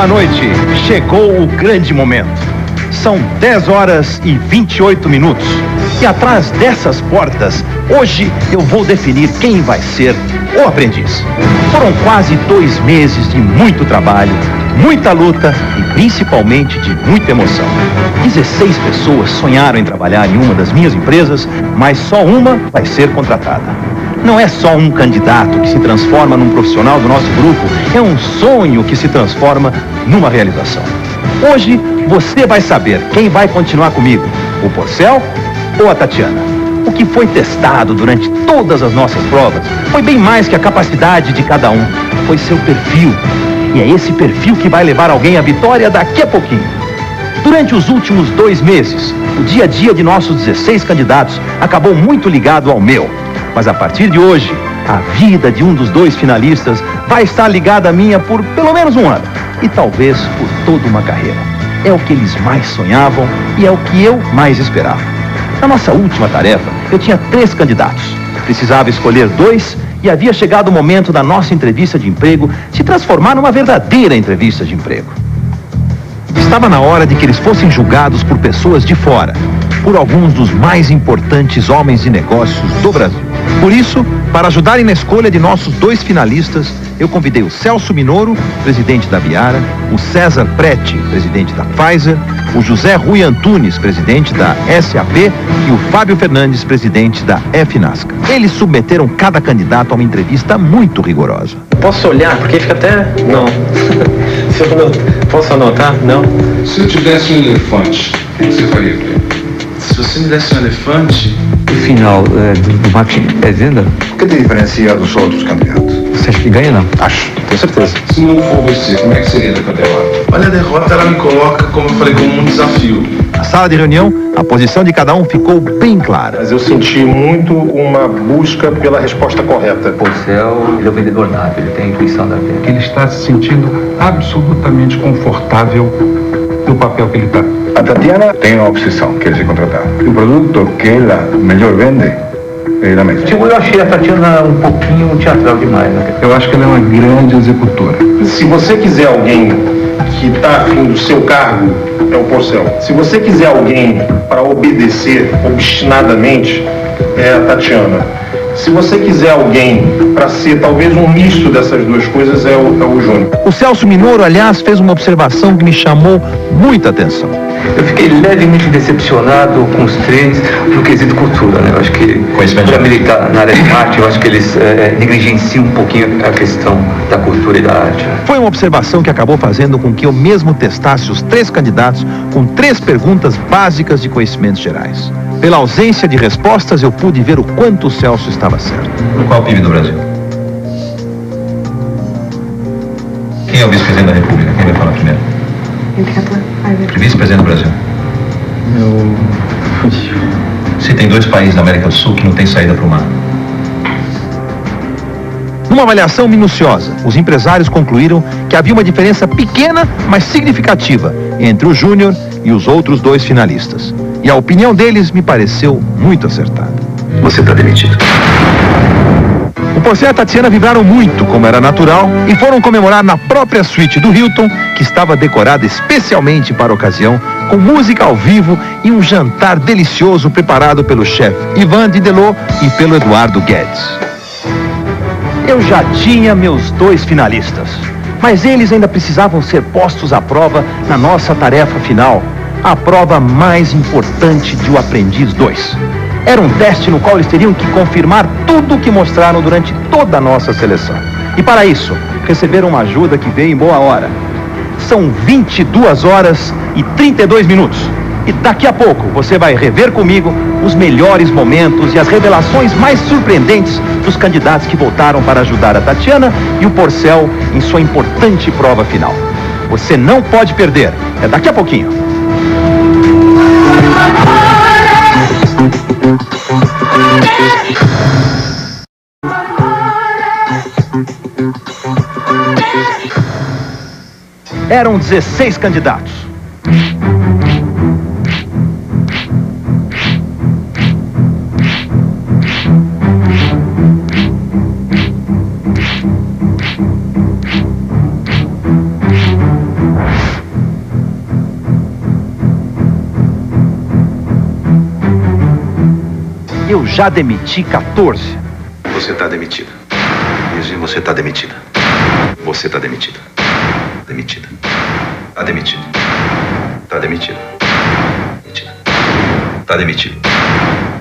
Boa noite. Chegou o grande momento. São 10 horas e 28 minutos. E atrás dessas portas, hoje eu vou definir quem vai ser o aprendiz. Foram quase 2 meses de muito trabalho, muita luta e principalmente de muita emoção. 16 pessoas sonharam em trabalhar em uma das minhas empresas, mas só uma vai ser contratada. Não é só um candidato que se transforma num profissional do nosso grupo, é um sonho que se transforma numa realização. Hoje você vai saber quem vai continuar comigo, o Porcel ou a Tatiana. O que foi testado durante todas as nossas provas foi bem mais que a capacidade de cada um, foi seu perfil. E é esse perfil que vai levar alguém à vitória daqui a pouquinho. Durante os últimos 2 meses, o dia a dia de nossos 16 candidatos acabou muito ligado ao meu. Mas a partir de hoje, a vida de um dos 2 finalistas vai estar ligada à minha por pelo menos 1 ano. E talvez por toda uma carreira. É o que eles mais sonhavam e é o que eu mais esperava. Na nossa última tarefa, eu tinha 3 candidatos. Precisava escolher 2 e havia chegado o momento da nossa entrevista de emprego se transformar numa verdadeira entrevista de emprego. Estava na hora de que eles fossem julgados por pessoas de fora, por alguns dos mais importantes homens de negócios do Brasil. Por isso, para ajudarem na escolha de nossos 2 finalistas, eu convidei o Celso Minoro, presidente da Biara, o César Preti, presidente da Pfizer, o José Rui Antunes, presidente da SAP e o Fábio Fernandes, presidente da FNASCA. Eles submeteram cada candidato a uma entrevista muito rigorosa. Posso olhar? Porque fica até... Não. Se eu não... Posso anotar? Não. Se eu tivesse um elefante, o que você faria com ele? Se você me desse um elefante... O final do marketing é venda? O que te diferencia dos outros candidatos? Você acha que ganha, não? Acho. Tenho certeza. Se não for você, como é que seria da derrota? Olha, a derrota ela me coloca, como eu falei, como um desafio. Na sala de reunião, a posição de cada um ficou bem clara. Mas eu senti muito uma busca pela resposta correta. O Porcel, ele é o vendedor nato, ele tem a intuição da venda. Ele está se sentindo absolutamente confortável no papel que ele está. A Tatiana tem uma obsessão, quer ser contratada. O produto que ela melhor vende é ela mesma. Eu achei a Tatiana um pouquinho teatral demais, né? Eu acho que ela é uma grande executora. Se você quiser alguém que está afim do seu cargo, é o Porcel. Se você quiser alguém para obedecer obstinadamente, é a Tatiana. Se você quiser alguém para ser talvez um misto dessas 2 coisas, é o Júnior. O Celso Minoro, aliás, fez uma observação que me chamou muita atenção. Eu fiquei levemente decepcionado com os 3 no quesito cultura, né? Eu acho que, para militar na área de marketing, eu acho que eles negligenciam um pouquinho a questão da cultura e da arte. Né? Foi uma observação que acabou fazendo com que eu mesmo testasse os 3 candidatos com 3 perguntas básicas de conhecimentos gerais. Pela ausência de respostas, eu pude ver o quanto o Celso estava certo. Qual é o PIB do Brasil? Quem é o vice-presidente da República? Quem vai falar primeiro? Vice-presidente do Brasil. Se tem 2 países da América do Sul que não tem saída para o mar. Numa avaliação minuciosa, os empresários concluíram que havia uma diferença pequena, mas significativa, entre o Júnior e os outros 2 finalistas. E a opinião deles me pareceu muito acertada. Você está demitido. O Porcel e a Tatiana vibraram muito, como era natural, e foram comemorar na própria suíte do Hilton, que estava decorada especialmente para a ocasião, com música ao vivo e um jantar delicioso preparado pelo chefe Ivan Didelot e pelo Eduardo Guedes. Eu já tinha meus 2 finalistas, mas eles ainda precisavam ser postos à prova na nossa tarefa final, a prova mais importante de O Aprendiz 2. Era um teste no qual eles teriam que confirmar tudo o que mostraram durante toda a nossa seleção. E para isso, receberam uma ajuda que veio em boa hora. São 22 horas e 32 minutos. E daqui a pouco você vai rever comigo os melhores momentos e as revelações mais surpreendentes dos candidatos que voltaram para ajudar a Tatiana e o Porcel em sua importante prova final. Você não pode perder. É daqui a pouquinho. Eram 16 candidatos. já demiti 14. Você tá demitida. Izzy, você tá demitida. Você tá demitida. Demitida. Tá demitido. Tá demitido. Demitida. Tá demitido.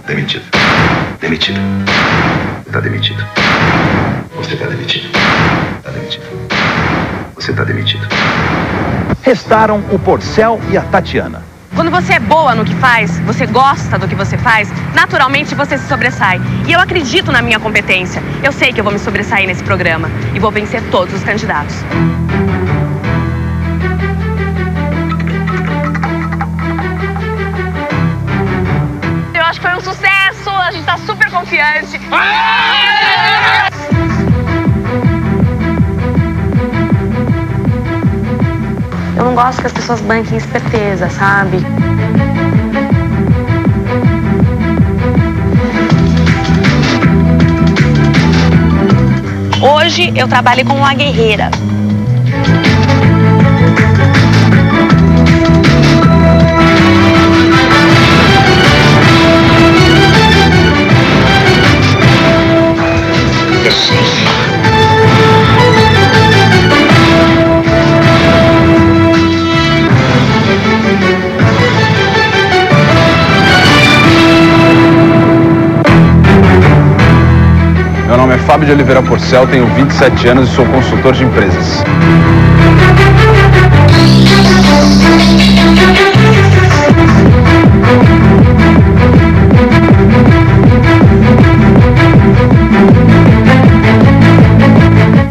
Demitido. Demitido. Tá demitido. Você tá demitido. Tá demitido. Você tá demitido. Restaram o Porcel e a Tatiana. Quando você é boa no que faz, você gosta do que você faz, naturalmente você se sobressai. E eu acredito na minha competência. Eu sei que eu vou me sobressair nesse programa e vou vencer todos os candidatos. Eu acho que foi um sucesso, a gente tá super confiante. Eu não gosto que as pessoas banquem esperteza, sabe? Hoje eu trabalho com uma guerreira. Meu nome é Fábio de Oliveira Porcel, tenho 27 anos e sou consultor de empresas.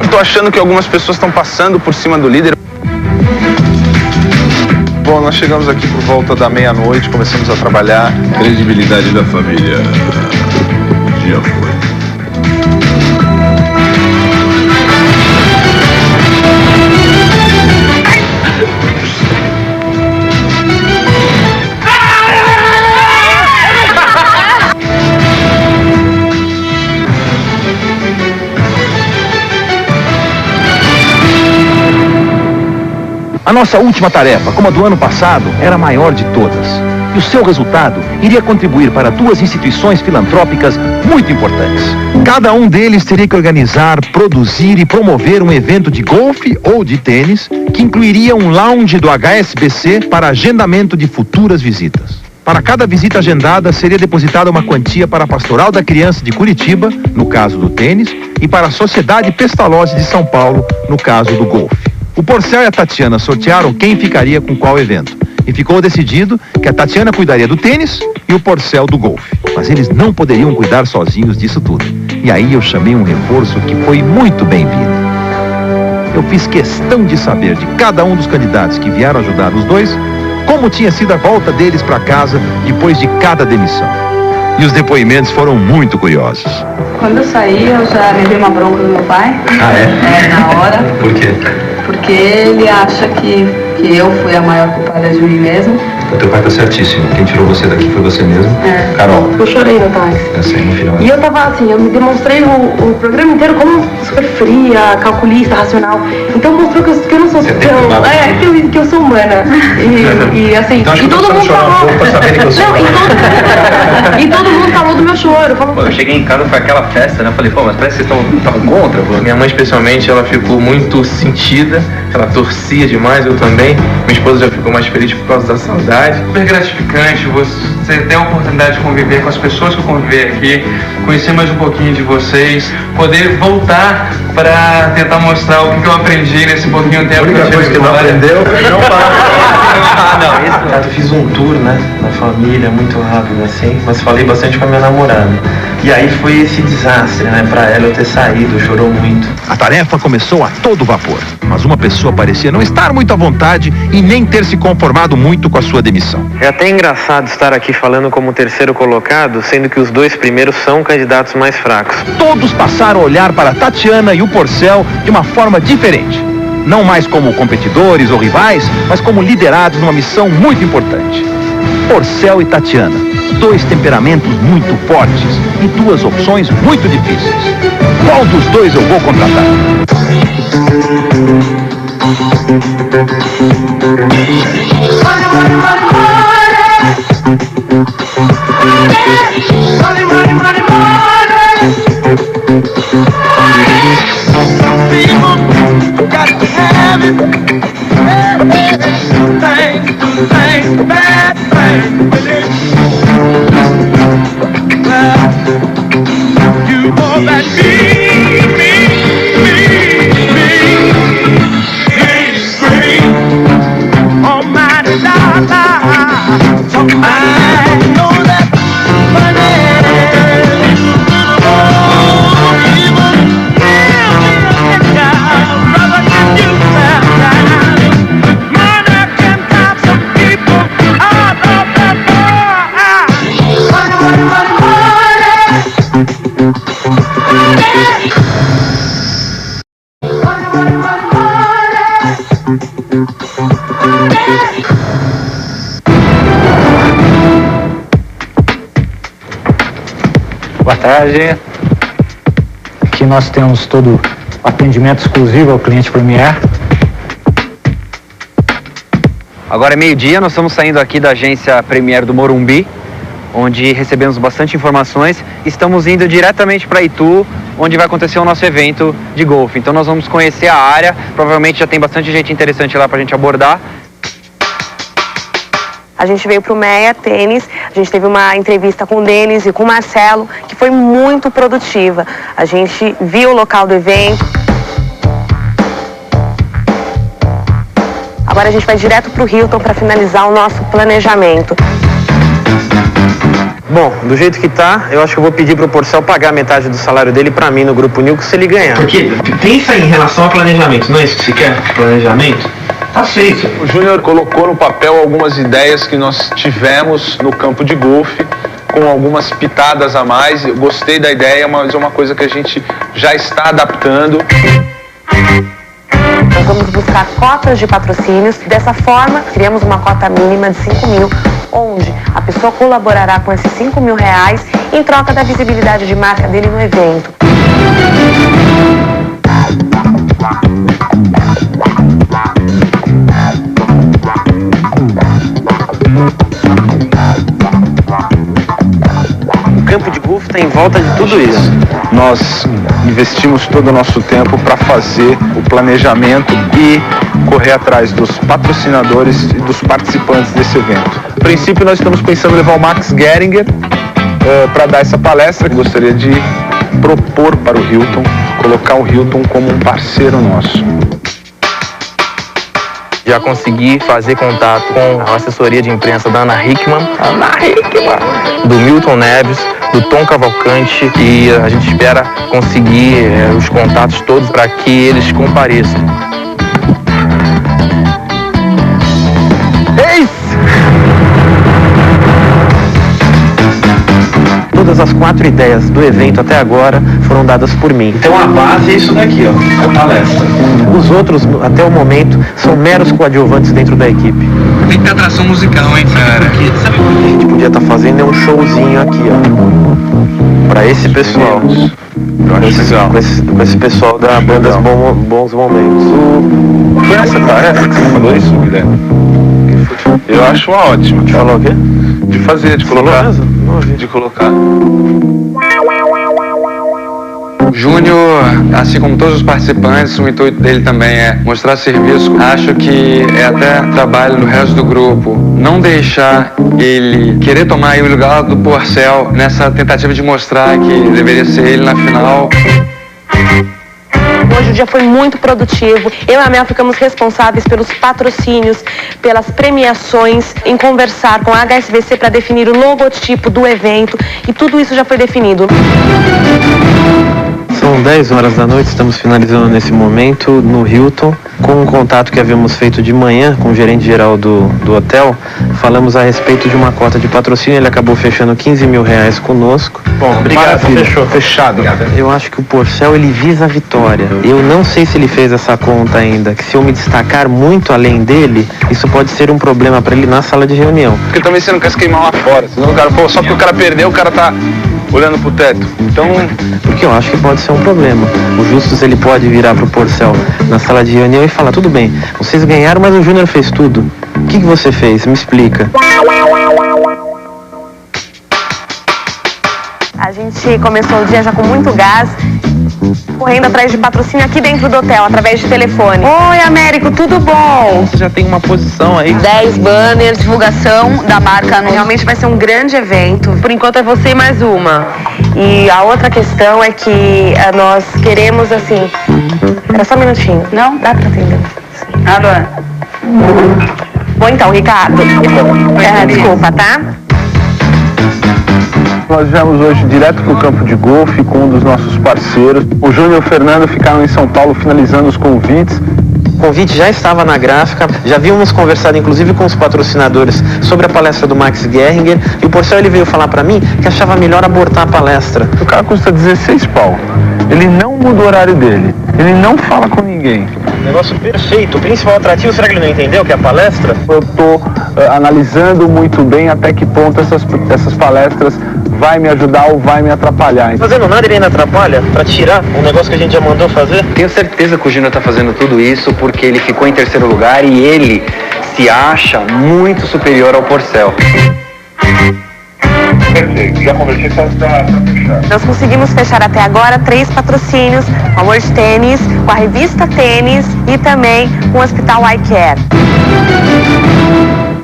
Estou achando que algumas pessoas estão passando por cima do líder. Bom, nós chegamos aqui por volta da meia-noite, começamos a trabalhar. Credibilidade da família. O dia foi. A nossa última tarefa, como a do ano passado, era a maior de todas. E o seu resultado iria contribuir para 2 instituições filantrópicas muito importantes. Cada um deles teria que organizar, produzir e promover um evento de golfe ou de tênis que incluiria um lounge do HSBC para agendamento de futuras visitas. Para cada visita agendada, seria depositada uma quantia para a Pastoral da Criança de Curitiba, no caso do tênis, e para a Sociedade Pestalozzi de São Paulo, no caso do golfe. O Porcel e a Tatiana sortearam quem ficaria com qual evento. E ficou decidido que a Tatiana cuidaria do tênis e o Porcel do golfe. Mas eles não poderiam cuidar sozinhos disso tudo. E aí eu chamei um reforço que foi muito bem-vindo. Eu fiz questão de saber de cada um dos candidatos que vieram ajudar os dois, como tinha sido a volta deles para casa depois de cada demissão. E os depoimentos foram muito curiosos. Quando eu saí, eu já levei uma bronca do meu pai. Ah, é? Na hora. Por quê? Porque ele acha que eu fui a maior culpada de mim mesmo. O teu pai tá certíssimo. Quem tirou você daqui foi você mesmo. É. Carol. Eu chorei no táxi. Eu sei, no final. E eu tava assim, eu me demonstrei o programa inteiro como super fria, calculista, racional. Então mostrou que eu não sou que eu sou humana. E assim, então, e todo mundo falou. E todo mundo falou do meu choro. Pô, eu cheguei em casa, foi aquela festa, né? Eu falei, pô, mas parece que vocês estavam contra. Pô. Minha mãe, especialmente, ela ficou muito sentida, ela torcia demais, eu também. Minha esposa já ficou mais feliz por causa da saudade. Super gratificante você ter a oportunidade de conviver com as pessoas que eu conviver aqui, conhecer mais um pouquinho de vocês, poder voltar para tentar mostrar o que eu aprendi nesse pouquinho tempo. A única coisa que não aprendeu foi não Eu fiz um tour, né, na família, muito rápido assim, mas falei bastante com a minha namorada. E aí foi esse desastre, né, pra ela eu ter saído, chorou muito. A tarefa começou a todo vapor, mas uma pessoa parecia não estar muito à vontade e nem ter se conformado muito com a sua demissão. É até engraçado estar aqui falando como terceiro colocado, sendo que os 2 primeiros são candidatos mais fracos. Todos passaram a olhar para a Tatiana e o Porcel de uma forma diferente. Não mais como competidores ou rivais, mas como liderados numa missão muito importante. Porcel e Tatiana, 2 temperamentos muito fortes e 2 opções muito difíceis. Qual dos 2 eu vou contratar? Money, money, money. Boa tarde. Aqui nós temos todo o atendimento exclusivo ao cliente Premier. Agora é meio-dia, nós estamos saindo aqui da agência Premier do Morumbi, onde recebemos bastante informações. Estamos indo diretamente para Itu, onde vai acontecer o nosso evento de golfe. Então nós vamos conhecer a área, provavelmente já tem bastante gente interessante lá para a gente abordar. A gente veio para o Meia Tênis, a gente teve uma entrevista com o Denis e com o Marcelo, que foi muito produtiva. A gente viu o local do evento. Agora a gente vai direto para o Hilton para finalizar o nosso planejamento. Bom, do jeito que tá, eu acho que eu vou pedir pro Porcel pagar metade do salário dele pra mim no Grupo Nilco se ele ganhar. Porque pensa em relação ao planejamento, não é isso que você quer? Planejamento? Tá feito. O Júnior colocou no papel algumas ideias que nós tivemos no campo de golfe, com algumas pitadas a mais. Eu gostei da ideia, mas é uma coisa que a gente já está adaptando. Nós vamos buscar cotas de patrocínios. Dessa forma, criamos uma cota mínima de 5 mil, onde a pessoa colaborará com esses 5 mil reais em troca da visibilidade de marca dele no evento. O campo de golfe está em volta de tudo isso. Nós investimos todo o nosso tempo para fazer o planejamento e correr atrás dos patrocinadores e dos participantes desse evento. A princípio nós estamos pensando em levar o Max Geringer para dar essa palestra. Gostaria de propor para o Hilton, colocar o Hilton como um parceiro nosso. Já consegui fazer contato com a assessoria de imprensa da Ana Hickman, do Milton Neves, do Tom Cavalcante, e a gente espera conseguir os contatos todos para que eles compareçam. Todas as 4 ideias do evento até agora foram dadas por mim. Então a base é isso daqui, ó, a palestra. Os outros, até o momento, são meros coadjuvantes dentro da equipe. Tem que ter atração musical, hein, cara? Sabe o que a gente podia estar fazendo? É um showzinho aqui, ó. Pra esse pessoal. Eu acho legal. Com esse pessoal da banda Bons Momentos. Foi essa, cara? Essa que você falou isso, Guilherme? Eu acho uma ótima. Falou o quê? De fazer, de colocar. De colocar. O Júnior, assim como todos os participantes, o intuito dele também é mostrar serviço. Acho que é até trabalho do resto do grupo não deixar ele querer tomar aí o lugar do Porcel nessa tentativa de mostrar que deveria ser ele na final. Hoje o dia foi muito produtivo. Eu e a Mel ficamos responsáveis pelos patrocínios, pelas premiações, em conversar com a HSBC para definir o logotipo do evento, e tudo isso já foi definido. São 10 horas da noite, estamos finalizando nesse momento no Hilton. Com um contato que havíamos feito de manhã com o gerente geral do hotel, falamos a respeito de uma cota de patrocínio. Ele acabou fechando 15 mil reais conosco. Bom, obrigado. Fechou. Fechado. Eu acho que o Porcel, ele visa a vitória. Eu não sei se ele fez essa conta ainda, que se eu me destacar muito além dele, isso pode ser um problema para ele na sala de reunião. Porque também você não quer se queimar lá fora, senão o cara, só porque o cara perdeu, o cara tá olhando pro teto. Então, porque eu acho que pode ser um problema. O Justus, ele pode virar pro Porcel na sala de reunião e falar: tudo bem, vocês ganharam, mas o Júnior fez tudo. O que você fez? Me explica. A gente começou o dia já com muito gás, correndo atrás de patrocínio aqui dentro do hotel, através de telefone. Oi, Américo, tudo bom? Você já tem uma posição aí. 10 banners, divulgação da marca. Realmente vai ser um grande evento. Por enquanto é você e mais uma. E a outra questão é que nós queremos, assim... Era só um minutinho. Não? Dá pra atender? Alô? Bom, então, Ricardo. Desculpa, tá? Nós viemos hoje direto para o campo de golfe com um dos nossos parceiros. O Júnior e o Fernando ficaram em São Paulo finalizando os convites. O convite já estava na gráfica, já havíamos conversado inclusive com os patrocinadores sobre a palestra do Max Geringer, e o Porcel ele veio falar para mim que achava melhor abortar a palestra. O cara custa 16 pau. Ele não muda o horário dele. Ele não fala com ninguém. Negócio perfeito. O principal atrativo, será que ele não entendeu que é a palestra? Eu estou analisando muito bem até que ponto essas palestras vai me ajudar ou vai me atrapalhar. Fazendo nada ele ainda atrapalha para tirar um negócio que a gente já mandou fazer? Tenho certeza que o Júnior está fazendo tudo isso porque ele ficou em terceiro lugar e ele se acha muito superior ao Porcel. Perfeito, já conversei para fechar. Nós conseguimos fechar até agora 3 patrocínios, com a World Tênis, com a revista Tênis e também com o Hospital Eye Care.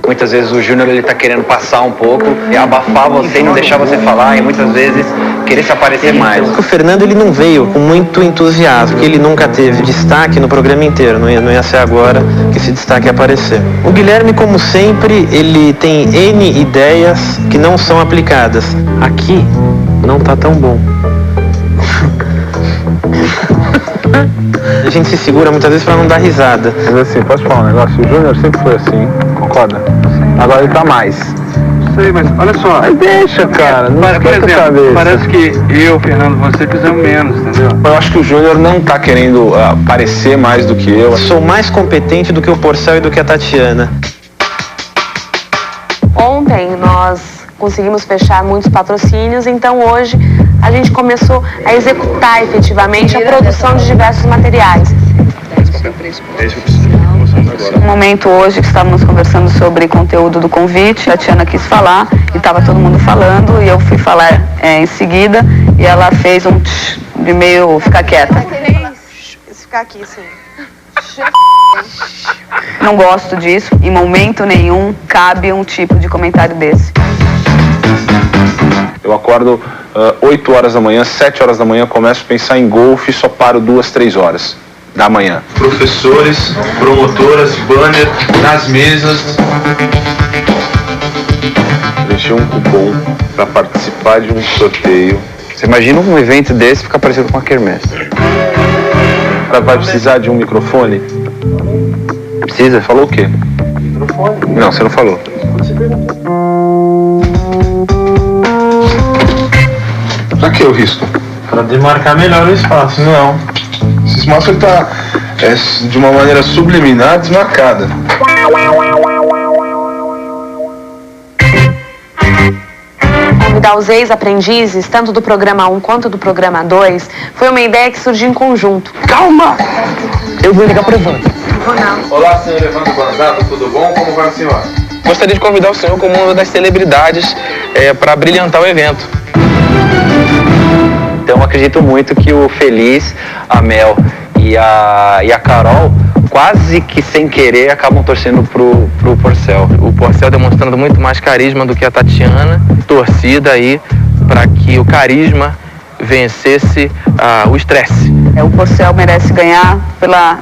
Muitas vezes o Júnior ele tá querendo passar um pouco, abafar você e não deixar você falar, e muitas vezes querer se aparecer mais. O Fernando ele não veio com muito entusiasmo, porque ele nunca teve destaque no programa inteiro, não ia ser agora que esse destaque ia aparecer. O Guilherme, como sempre, ele tem N ideias que não são aplicadas. Aqui não tá tão bom. A gente se segura muitas vezes pra não dar risada. Mas assim, posso falar um negócio? O Júnior sempre foi assim, concorda? Agora ele tá mais. Sei, mas olha só. Mas deixa, cara, não esquenta a cabeça. Parece que eu, Fernando, você fizemos menos, entendeu? Eu acho que o Júnior não tá querendo aparecer mais do que eu. Sou mais competente do que o Porcel e do que a Tatiana. Ontem nós conseguimos fechar muitos patrocínios, então hoje a gente começou a executar efetivamente a produção de diversos materiais. No momento hoje que estávamos conversando sobre conteúdo do convite, a Tatiana quis falar e estava todo mundo falando e eu fui falar em seguida e ela fez um tch, de meio ficar quieta. Ficar aqui, sim. Não gosto disso, em momento nenhum cabe um tipo de comentário desse. Eu acordo 8 horas da manhã, 7 horas da manhã, começo a pensar em golfe e só paro 2, 3 horas da manhã. Professores, promotoras, banner nas mesas. Preenchi um cupom para participar de um sorteio. Você imagina um evento desse ficar parecido com uma quermesse. Vai precisar de um microfone? Precisa? Falou o quê? Microfone. Não, você não falou. Pra que o risco? Para demarcar melhor o espaço. Não. Esse espaço está de uma maneira subliminar desmarcada. Convidar os ex-aprendizes, tanto do programa 1 quanto do programa 2, foi uma ideia que surgiu em conjunto. Calma! Eu vou ligar para o Evandro. Olá, senhor Evandro Banzato, tudo bom? Como vai a senhora? Gostaria de convidar o senhor como uma das celebridades para brilhantar o evento. Então acredito muito que o Feliz, a Mel e a Carol, quase que sem querer, acabam torcendo pro Porcel. O Porcel demonstrando muito mais carisma do que a Tatiana, torcida aí para que o carisma vencesse o estresse. O Porcel merece ganhar pela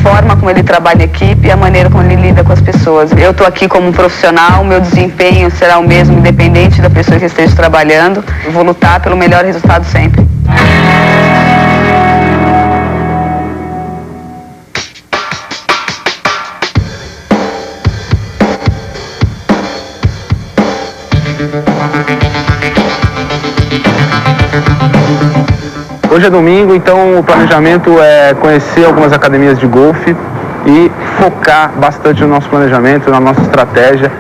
forma como ele trabalha em equipe e a maneira como ele lida com as pessoas. Eu estou aqui como profissional, meu desempenho será o mesmo, independente da pessoa que esteja trabalhando. Eu vou lutar pelo melhor resultado sempre. Hoje é domingo, então o planejamento é conhecer algumas academias de golfe e focar bastante no nosso planejamento, na nossa estratégia.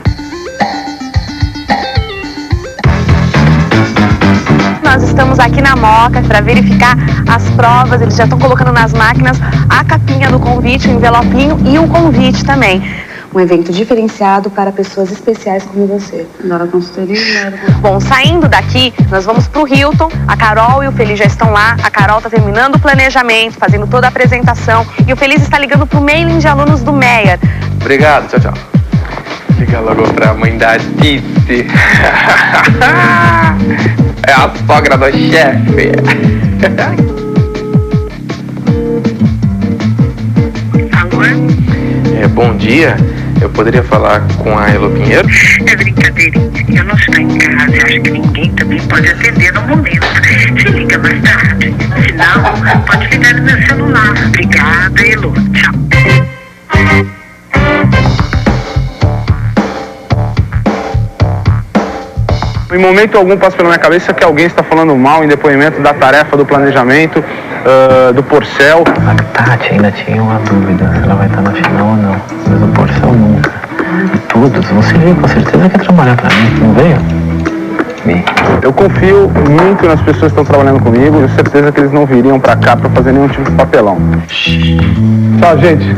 Nós estamos aqui na Moca para verificar as provas, eles já estão colocando nas máquinas a capinha do convite, o envelopinho e o convite também. Um evento diferenciado para pessoas especiais como você. Nora consultoria. Bom, saindo daqui, nós vamos pro Hilton. A Carol e o Feliz já estão lá. A Carol está terminando o planejamento, fazendo toda a apresentação. E o Feliz está ligando pro mailing de alunos do Meyer. Obrigado, tchau, tchau. Liga logo pra mãe da Titi. É a sogra do chefe. Bom dia, eu poderia falar com a Elo Pinheiro? É brincadeirinha, eu não estou em casa e acho que ninguém também pode atender no momento. Se liga mais tarde, se não, pode ligar no meu celular. Obrigada, Elo, tchau. Em momento algum passa pela minha cabeça que alguém está falando mal em depoimento da tarefa do planejamento, do Porcel. A Tati ainda tinha uma dúvida se ela vai estar na final ou não, mas o Porcel nunca. E todos, você veio com certeza quer trabalhar pra mim, não veio? Eu confio muito nas pessoas que estão trabalhando comigo e tenho certeza que eles não viriam pra cá pra fazer nenhum tipo de papelão. Tchau, gente.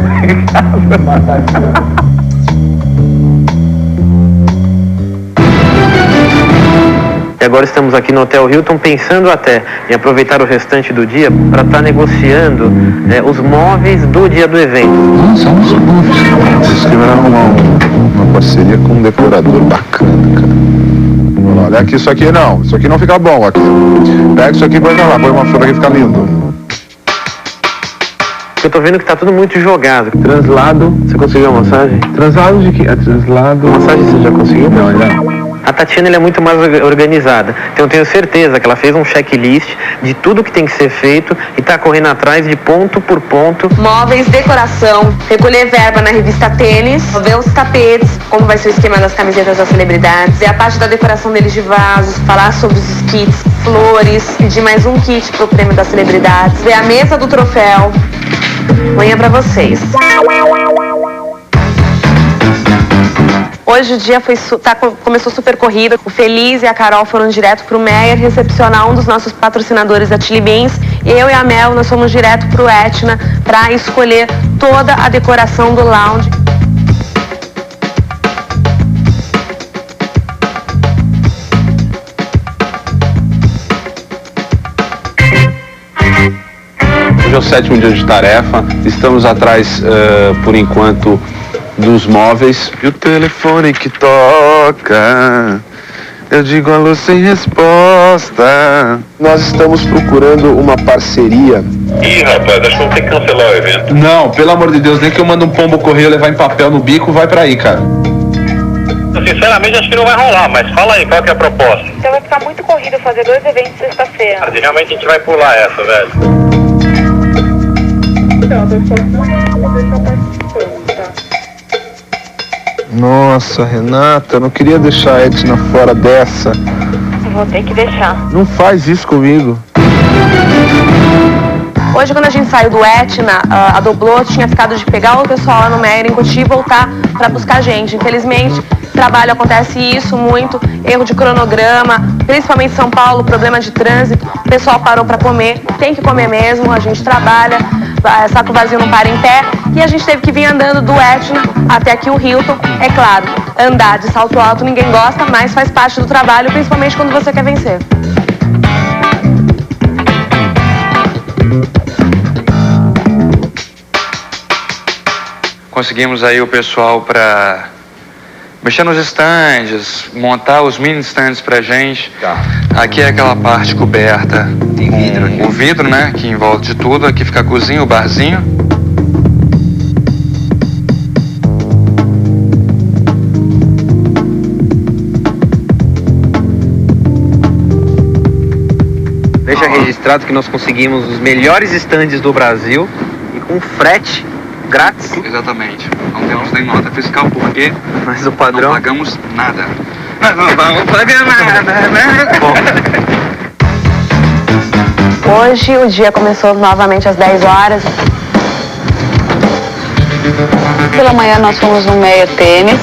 E agora estamos aqui no Hotel Hilton pensando até em aproveitar o restante do dia para estar negociando os móveis do dia do evento. São os móveis. Vocês queriam arrumar uma parceria com um decorador bacana, cara. Olha aqui, isso aqui não fica bom aqui. Pega isso aqui e põe lá, põe uma flor aqui, fica lindo. Eu tô vendo que tá tudo muito jogado. Translado, você conseguiu a massagem? Translado de quê? Translado... A massagem você já conseguiu? Não, ainda. A Tatiana é muito mais organizada, então eu tenho certeza que ela fez um checklist de tudo que tem que ser feito e tá correndo atrás de ponto por ponto. Móveis, decoração, recolher verba na revista Tênis, ver os tapetes, como vai ser o esquema das camisetas das celebridades, ver a parte da decoração deles de vasos, falar sobre os kits, flores, pedir mais um kit pro prêmio das celebridades, ver a mesa do troféu. Amanhã pra vocês. Hoje o dia começou super corrida. O Feliz e a Carol foram direto pro Meyer recepcionar um dos nossos patrocinadores da Chili Beans. Eu e a Mel, nós fomos direto pro Etna para escolher toda a decoração do lounge. Hoje é o 7º dia de tarefa. Estamos atrás, por enquanto, dos móveis. E o telefone que toca, eu digo alô sem resposta. Nós estamos procurando uma parceria. Ih, rapaz, acho que vamos ter que cancelar o evento. Não, pelo amor de Deus, nem que eu mando um pombo correio levar em papel no bico, vai pra aí, cara. Sinceramente, acho que não vai rolar, mas fala aí, qual que é a proposta? Então vai ficar muito corrido fazer 2 eventos sexta-feira. Realmente a gente vai pular essa, velho. Então, eu tô não deixar participando, tá? Nossa, Renata, eu não queria deixar a Edna fora dessa. Eu vou ter que deixar. Não faz isso comigo. Hoje, quando a gente saiu do Etna, a Doblô tinha ficado de pegar o pessoal lá no Meyer em Cotia e voltar para buscar a gente. Infelizmente, trabalho acontece isso muito, erro de cronograma, principalmente em São Paulo, problema de trânsito. O pessoal parou para comer, tem que comer mesmo, a gente trabalha, saco vazio não para em pé. E a gente teve que vir andando do Etna até aqui o Hilton. É claro, andar de salto alto ninguém gosta, mas faz parte do trabalho, principalmente quando você quer vencer. Conseguimos aí o pessoal para mexer nos stands, montar os mini stands pra gente. Tá. Aqui é aquela parte coberta. Tem vidro aqui. O vidro, né, que envolve de tudo. Aqui fica a cozinha, o barzinho. Deixa registrado que nós conseguimos os melhores stands do Brasil e com frete grátis. Exatamente. Não temos nem nota fiscal porque mas o padrão não pagamos nada. Nós não vamos pagar nada, né? Hoje o dia começou novamente às 10 horas. Pela manhã nós fomos no Meyer Tênis,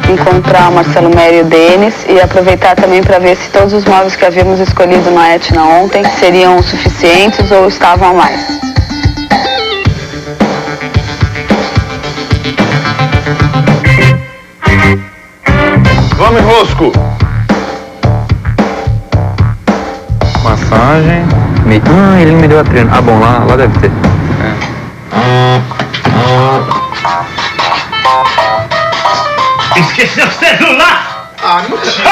encontrar o Marcelo Meyer e o Denis e aproveitar também para ver se todos os móveis que havíamos escolhido na Etna ontem seriam suficientes ou estavam a mais. Vamos, Rosco! Massagem. Ah, ele me deu a treino. Ah, bom, lá deve ter. Esqueceu o celular! Ah, mentira!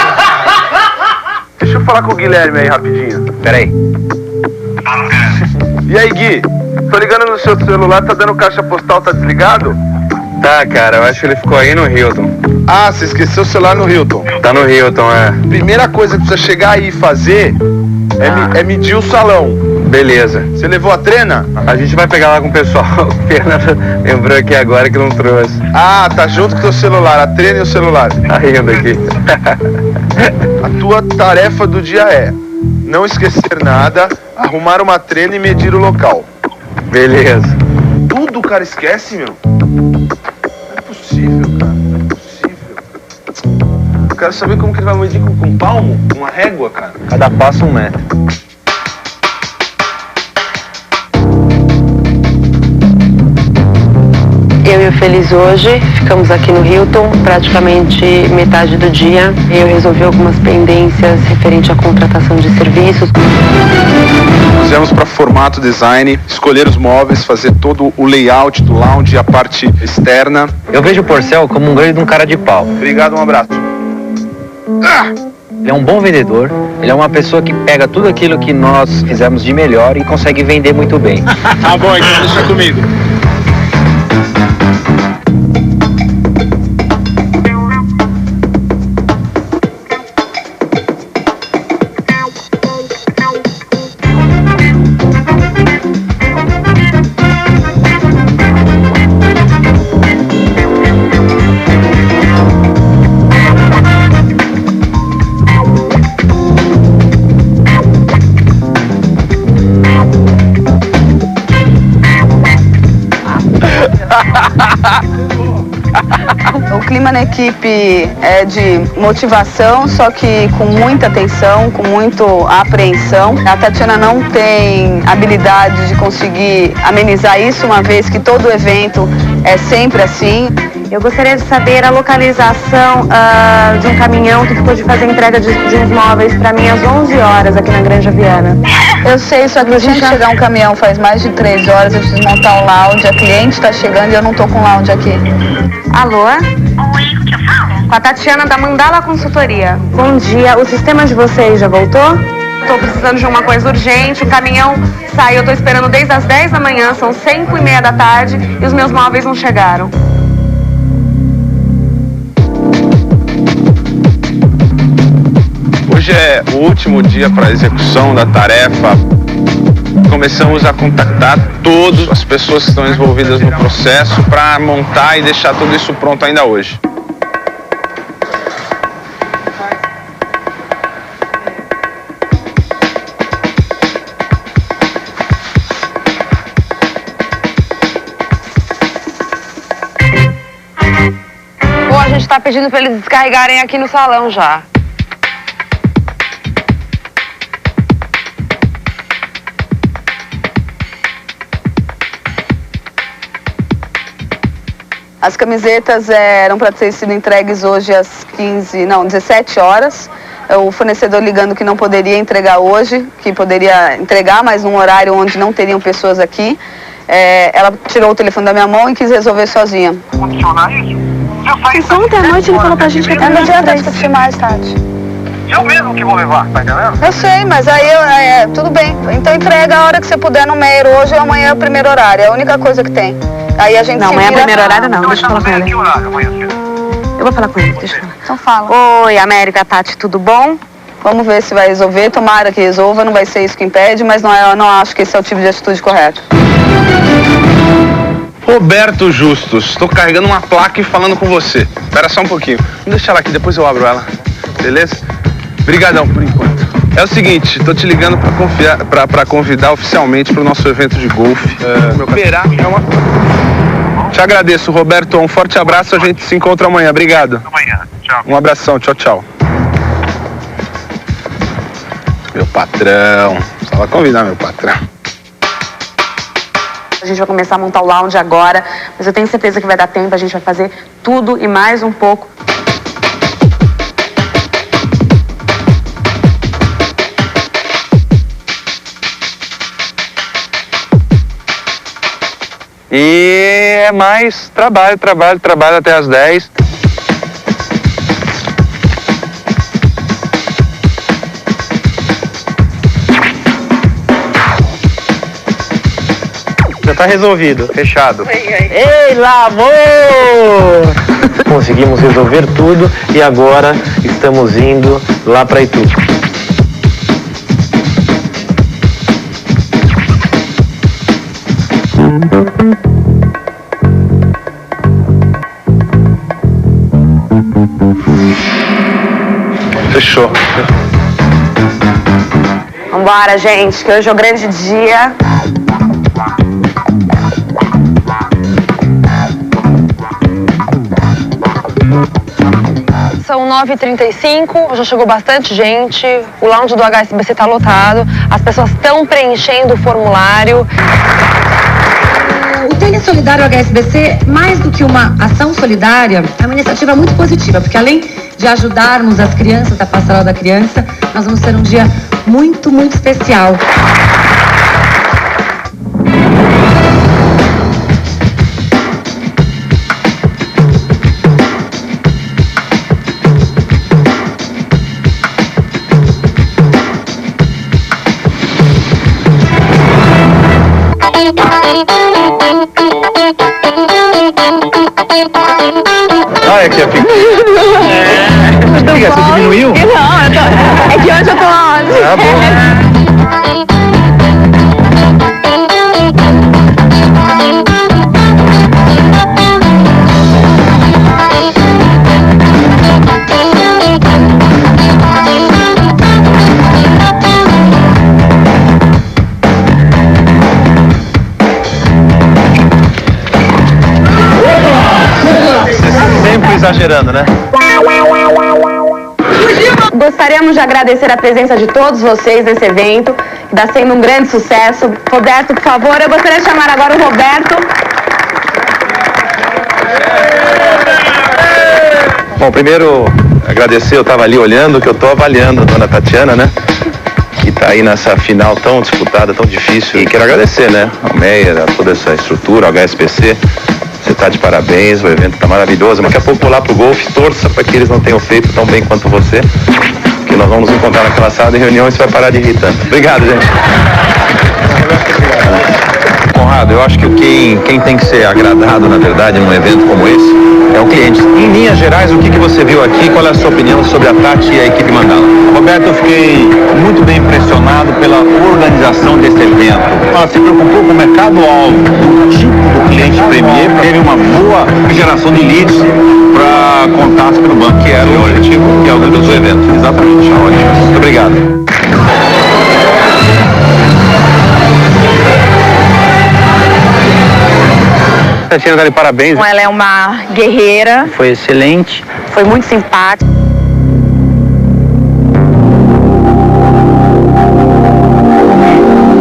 Deixa eu falar com o Guilherme aí rapidinho. Peraí. E aí, Gui? Tô ligando no seu celular, tá dando caixa postal, tá desligado? Tá, cara, eu acho que ele ficou aí no Hilton. Ah, você esqueceu o celular no Hilton. Tá no Hilton, é. Primeira coisa que precisa chegar aí e fazer é medir o salão. Beleza. Você levou a trena? A gente vai pegar lá com o pessoal. O Fernando lembrou aqui agora que não trouxe. Ah, tá junto com o teu celular, a trena e o celular. Tá rindo aqui. A tua tarefa do dia é não esquecer nada, arrumar uma trena e medir o local. Beleza. Tudo o cara esquece, meu? Não é possível, cara. Não é possível. Eu quero saber como que ele vai medir com um palmo, com uma régua, cara. Cada passo 1 metro. Eu e o Feliz hoje ficamos aqui no Hilton praticamente metade do dia. Eu resolvi algumas pendências referente à contratação de serviços. Fizemos para formato design, escolher os móveis, fazer todo o layout do lounge e a parte externa. Eu vejo o Porcel como um grande cara de pau. Obrigado, um abraço. Ele é um bom vendedor, ele é uma pessoa que pega tudo aquilo que nós fizemos de melhor e consegue vender muito bem. Tá bom, então deixa comigo. O clima na equipe é de motivação, só que com muita tensão, com muita apreensão. A Tatiana não tem habilidade de conseguir amenizar isso, uma vez que todo evento é sempre assim. Eu gostaria de saber a localização de um caminhão que ficou de fazer entrega de uns móveis para mim às 11 horas aqui na Granja Viana. Eu sei, só que tinha que chegar um caminhão faz mais de 3 horas, eu preciso montar um lounge, a cliente está chegando e eu não tô com lounge aqui. Alô? Oi, o que eu falo? Com a Tatiana da Mandala Consultoria. Bom dia, o sistema de vocês já voltou? Tô precisando de uma coisa urgente, o caminhão saiu, eu tô esperando desde as 10 da manhã, são 5:30 da tarde e os meus móveis não chegaram. Hoje é o último dia para a execução da tarefa. Começamos a contactar todas as pessoas que estão envolvidas no processo para montar e deixar tudo isso pronto ainda hoje. Pô, a gente tá pedindo pra eles descarregarem aqui no salão já. As camisetas eram para ter sido entregues hoje às 17 horas. O fornecedor ligando que não poderia entregar hoje, que poderia entregar, mas num horário onde não teriam pessoas aqui. Ela tirou o telefone da minha mão e quis resolver sozinha. Funcionar isso? Isso ontem à noite ele falou pra gente que Eu não adianta discutir mais, Tati. Eu mesmo que vou levar, tá entendendo? Eu sei, mas aí tudo bem. Então entrega a hora que você puder no Meiro hoje ou amanhã é o primeiro horário. É a única coisa que tem. Aí a gente Não, se amanhã é o vira... primeiro horário não, deixa eu falar com ele. Que horário amanhã cedo? Eu vou falar com ele, deixa eu falar. Então fala. Oi, América, Tati, tudo bom? Vamos ver se vai resolver. Tomara que resolva, não vai ser isso que impede, mas eu não acho que esse é o tipo de atitude correta. Roberto Justus, estou carregando uma placa e falando com você. Espera só um pouquinho. Deixa ela aqui, depois eu abro ela. Beleza? Brigadão por enquanto. É o seguinte, tô te ligando para convidar oficialmente para o nosso evento de golfe. Te agradeço, Roberto. Um forte abraço, a gente se encontra amanhã. Obrigado. Amanhã, tchau. Um abração, tchau, tchau. Meu patrão. Só vai convidar meu patrão. A gente vai começar a montar o lounge agora, mas eu tenho certeza que vai dar tempo, a gente vai fazer tudo e mais um pouco. E é mais trabalho até as 10. tá resolvido, fechado. Ei, lá, amor! Conseguimos resolver tudo e agora estamos indo lá para Itu. Fechou. Vambora, gente, que hoje é o grande dia. São 9h35, já chegou bastante gente, o lounge do HSBC está lotado, as pessoas estão preenchendo o formulário. O Tênis Solidário HSBC, mais do que uma ação solidária, é uma iniciativa muito positiva, porque além de ajudarmos as crianças da Pastoral da Criança, nós vamos ter um dia muito, muito especial. Ah, é que é pequeno. Você diminuiu? Não, é que hoje eu tô onde? Ah, bom. Sempre exagerando, né? Gostaríamos de agradecer a presença de todos vocês nesse evento, que está sendo um grande sucesso. Roberto, por favor, eu gostaria de chamar agora o Roberto. Bom, primeiro agradecer, eu estava ali olhando, que eu estou avaliando a dona Tatiana, né? Que está aí nessa final tão disputada, tão difícil. E quero agradecer, né? Ao Meyer, a toda essa estrutura, ao HSBC. Você está de parabéns, o evento está maravilhoso. Daqui a pouco vou lá pro golfe, torça para que eles não tenham feito tão bem quanto você. Que nós vamos nos encontrar naquela sala de reunião e você vai parar de irritar. Obrigado, gente. Conrado, eu acho que quem tem que ser agradado, na verdade, num evento como esse, é o cliente. Em linhas gerais, o que você viu aqui? Qual é a sua opinião sobre a Tati e a equipe Mandala? Roberto, eu fiquei muito bem impressionado pela organização desse evento. Ela se preocupou com o mercado-alvo, do tipo do cliente Premier, teve uma boa geração de leads para contatos pelo banco, que era o objetivo, que é o do evento. Exatamente. Ótimo. Muito obrigado. Tatiana, tá de parabéns. Ela é uma guerreira. Foi excelente. Foi muito simpática.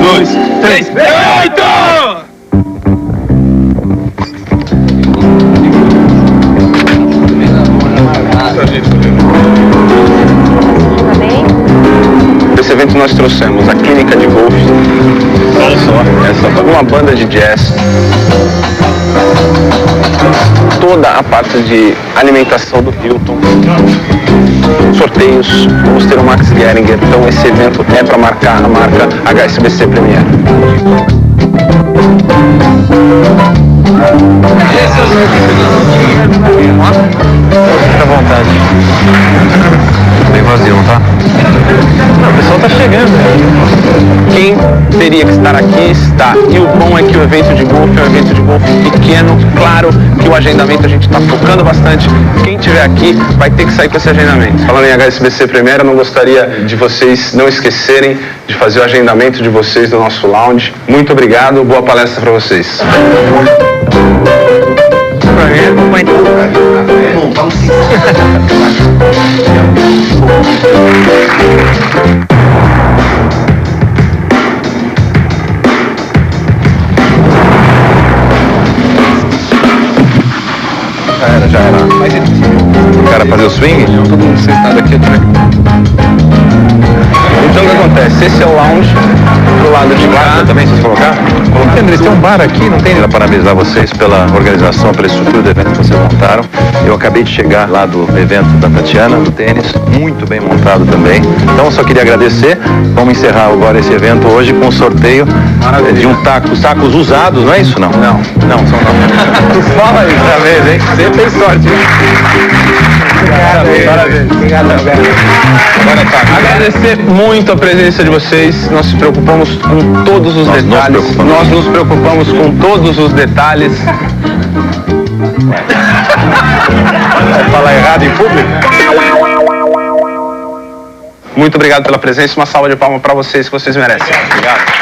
Dois, três, 8! Esse evento nós trouxemos a clínica de golfe. Olha só, uma banda de jazz. Toda a parte de alimentação do Hilton. Sorteios, vamos ter o Max Geringer. Então esse evento é para marcar a marca HSBC Premier. Fica à vontade. Bem vazio, não tá? Não, o pessoal tá chegando. Quem teria que estar aqui está. E o bom é que o evento de golfe é um evento de golfe pequeno. Claro que o agendamento a gente está focando bastante. Quem estiver aqui vai ter que sair com esse agendamento. Falando em HSBC Premier, eu não gostaria de vocês não esquecerem de fazer o agendamento de vocês no nosso lounge. Muito obrigado, boa palestra para vocês. Já era. O cara fazer o swing? Todo mundo sentado aqui atrás. Então o que acontece? Esse é o lounge, do lado de cá. Também, vocês colocar? André, tem um bar bar aqui, não tem? Quero parabenizar vocês pela organização, pela estrutura do evento que vocês montaram. Eu acabei de chegar lá do evento da Tatiana, do tênis, muito bem montado também. Então eu só queria agradecer. Vamos encerrar agora esse evento hoje com um sorteio de tacos usados, não é isso? Não, são não. Tu fala isso da vez, hein? Você tem sorte, hein? Parabéns. Obrigado, Alberto. Agora tá. Agradecer muito a presença de vocês. Nós nos preocupamos com todos os detalhes. Nós nos preocupamos com todos os detalhes. Vai falar errado em público? Muito obrigado pela presença. Uma salva de palmas para vocês, que vocês merecem. Obrigado.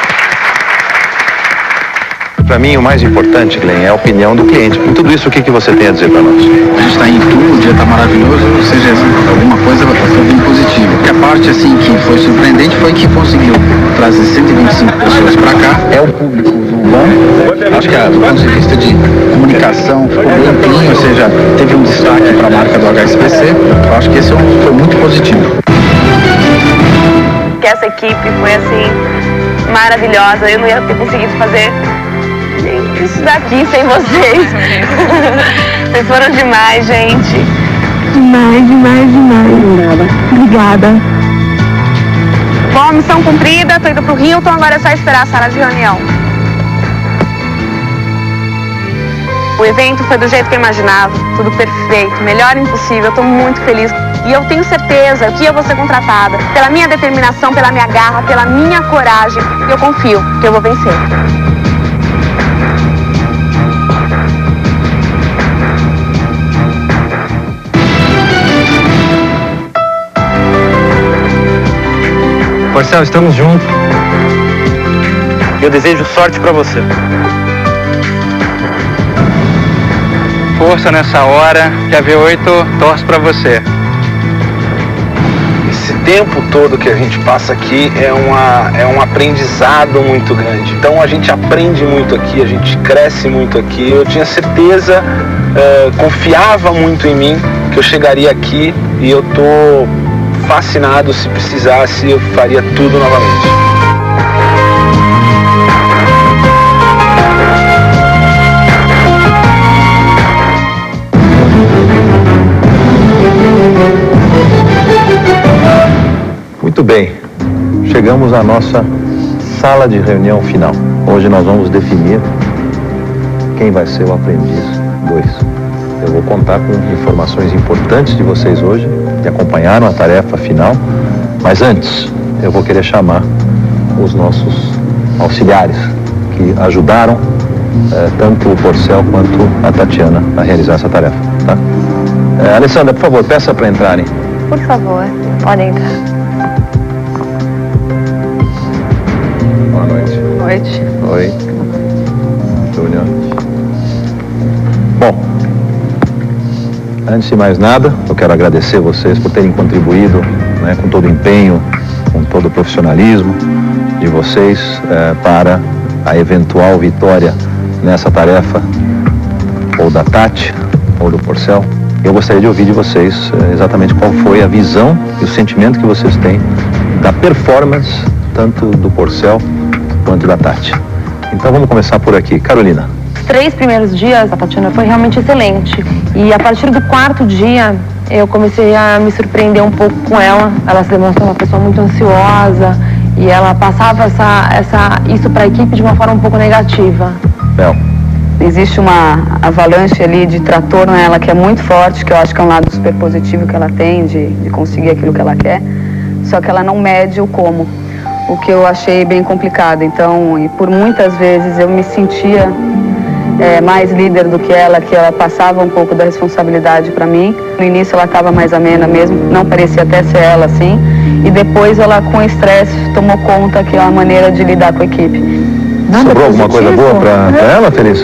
Para mim, o mais importante, Glenn, é a opinião do cliente. Em tudo isso, o que você tem a dizer para nós? A gente está em tudo, o dia está maravilhoso, ou seja, alguma coisa foi bem positiva. E a parte, assim, que foi surpreendente foi que conseguiu trazer 125 pessoas para cá. É o público bom. Acho que do ponto de vista de comunicação ficou bem clean, ou seja, teve um destaque para a marca do HSBC. Eu acho que esse foi muito positivo. Que essa equipe foi, assim, maravilhosa. Eu não ia ter conseguido fazer isso daqui sem vocês. Vocês foram demais, gente. Demais. Obrigada. Bom, missão cumprida, tô indo pro Hilton, agora é só esperar a sala de reunião. O evento foi do jeito que eu imaginava, tudo perfeito, melhor impossível, eu tô muito feliz. E eu tenho certeza que eu vou ser contratada pela minha determinação, pela minha garra, pela minha coragem. E eu confio que eu vou vencer. Porcel, estamos juntos. Eu desejo sorte para você. Força nessa hora, que a V8 torce para você. Esse tempo todo que a gente passa aqui é um aprendizado muito grande. Então a gente aprende muito aqui, a gente cresce muito aqui. Eu tinha certeza, confiava muito em mim que eu chegaria aqui e eu tô fascinado. Se precisasse, eu faria tudo novamente. Muito bem, chegamos à nossa sala de reunião final. Hoje nós vamos definir quem vai ser o aprendiz 2. Eu vou contar com informações importantes de vocês hoje, que acompanharam a tarefa final, mas antes eu vou querer chamar os nossos auxiliares que ajudaram tanto o Porcel quanto a Tatiana a realizar essa tarefa, tá? Alessandra, por favor, peça para entrarem. Por favor, podem entrar. Boa noite. Noite. Oi. Júnior. Bom, antes de mais nada, eu quero agradecer vocês por terem contribuído, né, com todo o empenho, com todo o profissionalismo de vocês para a eventual vitória nessa tarefa, ou da Tati, ou do Porcel. Eu gostaria de ouvir de vocês exatamente qual foi a visão e o sentimento que vocês têm da performance, tanto do Porcel quanto da Tati. Então vamos começar por aqui. Carolina. Os 3 primeiros dias, a Tatiana foi realmente excelente. E a partir do 4º dia, eu comecei a me surpreender um pouco com ela. Ela se demonstrou uma pessoa muito ansiosa e ela passava isso para a equipe de uma forma um pouco negativa. Bel. Existe uma avalanche ali de trator nela que é muito forte, que eu acho que é um lado super positivo que ela tem de conseguir aquilo que ela quer, só que ela não mede o como, o que eu achei bem complicado. Então, e por muitas vezes eu me sentia mais líder do que ela passava um pouco da responsabilidade para mim. No início ela estava mais amena mesmo, não parecia até ser ela assim, e depois ela com estresse tomou conta que é uma maneira de lidar com a equipe. Sobrou alguma coisa boa para ela, Feliz?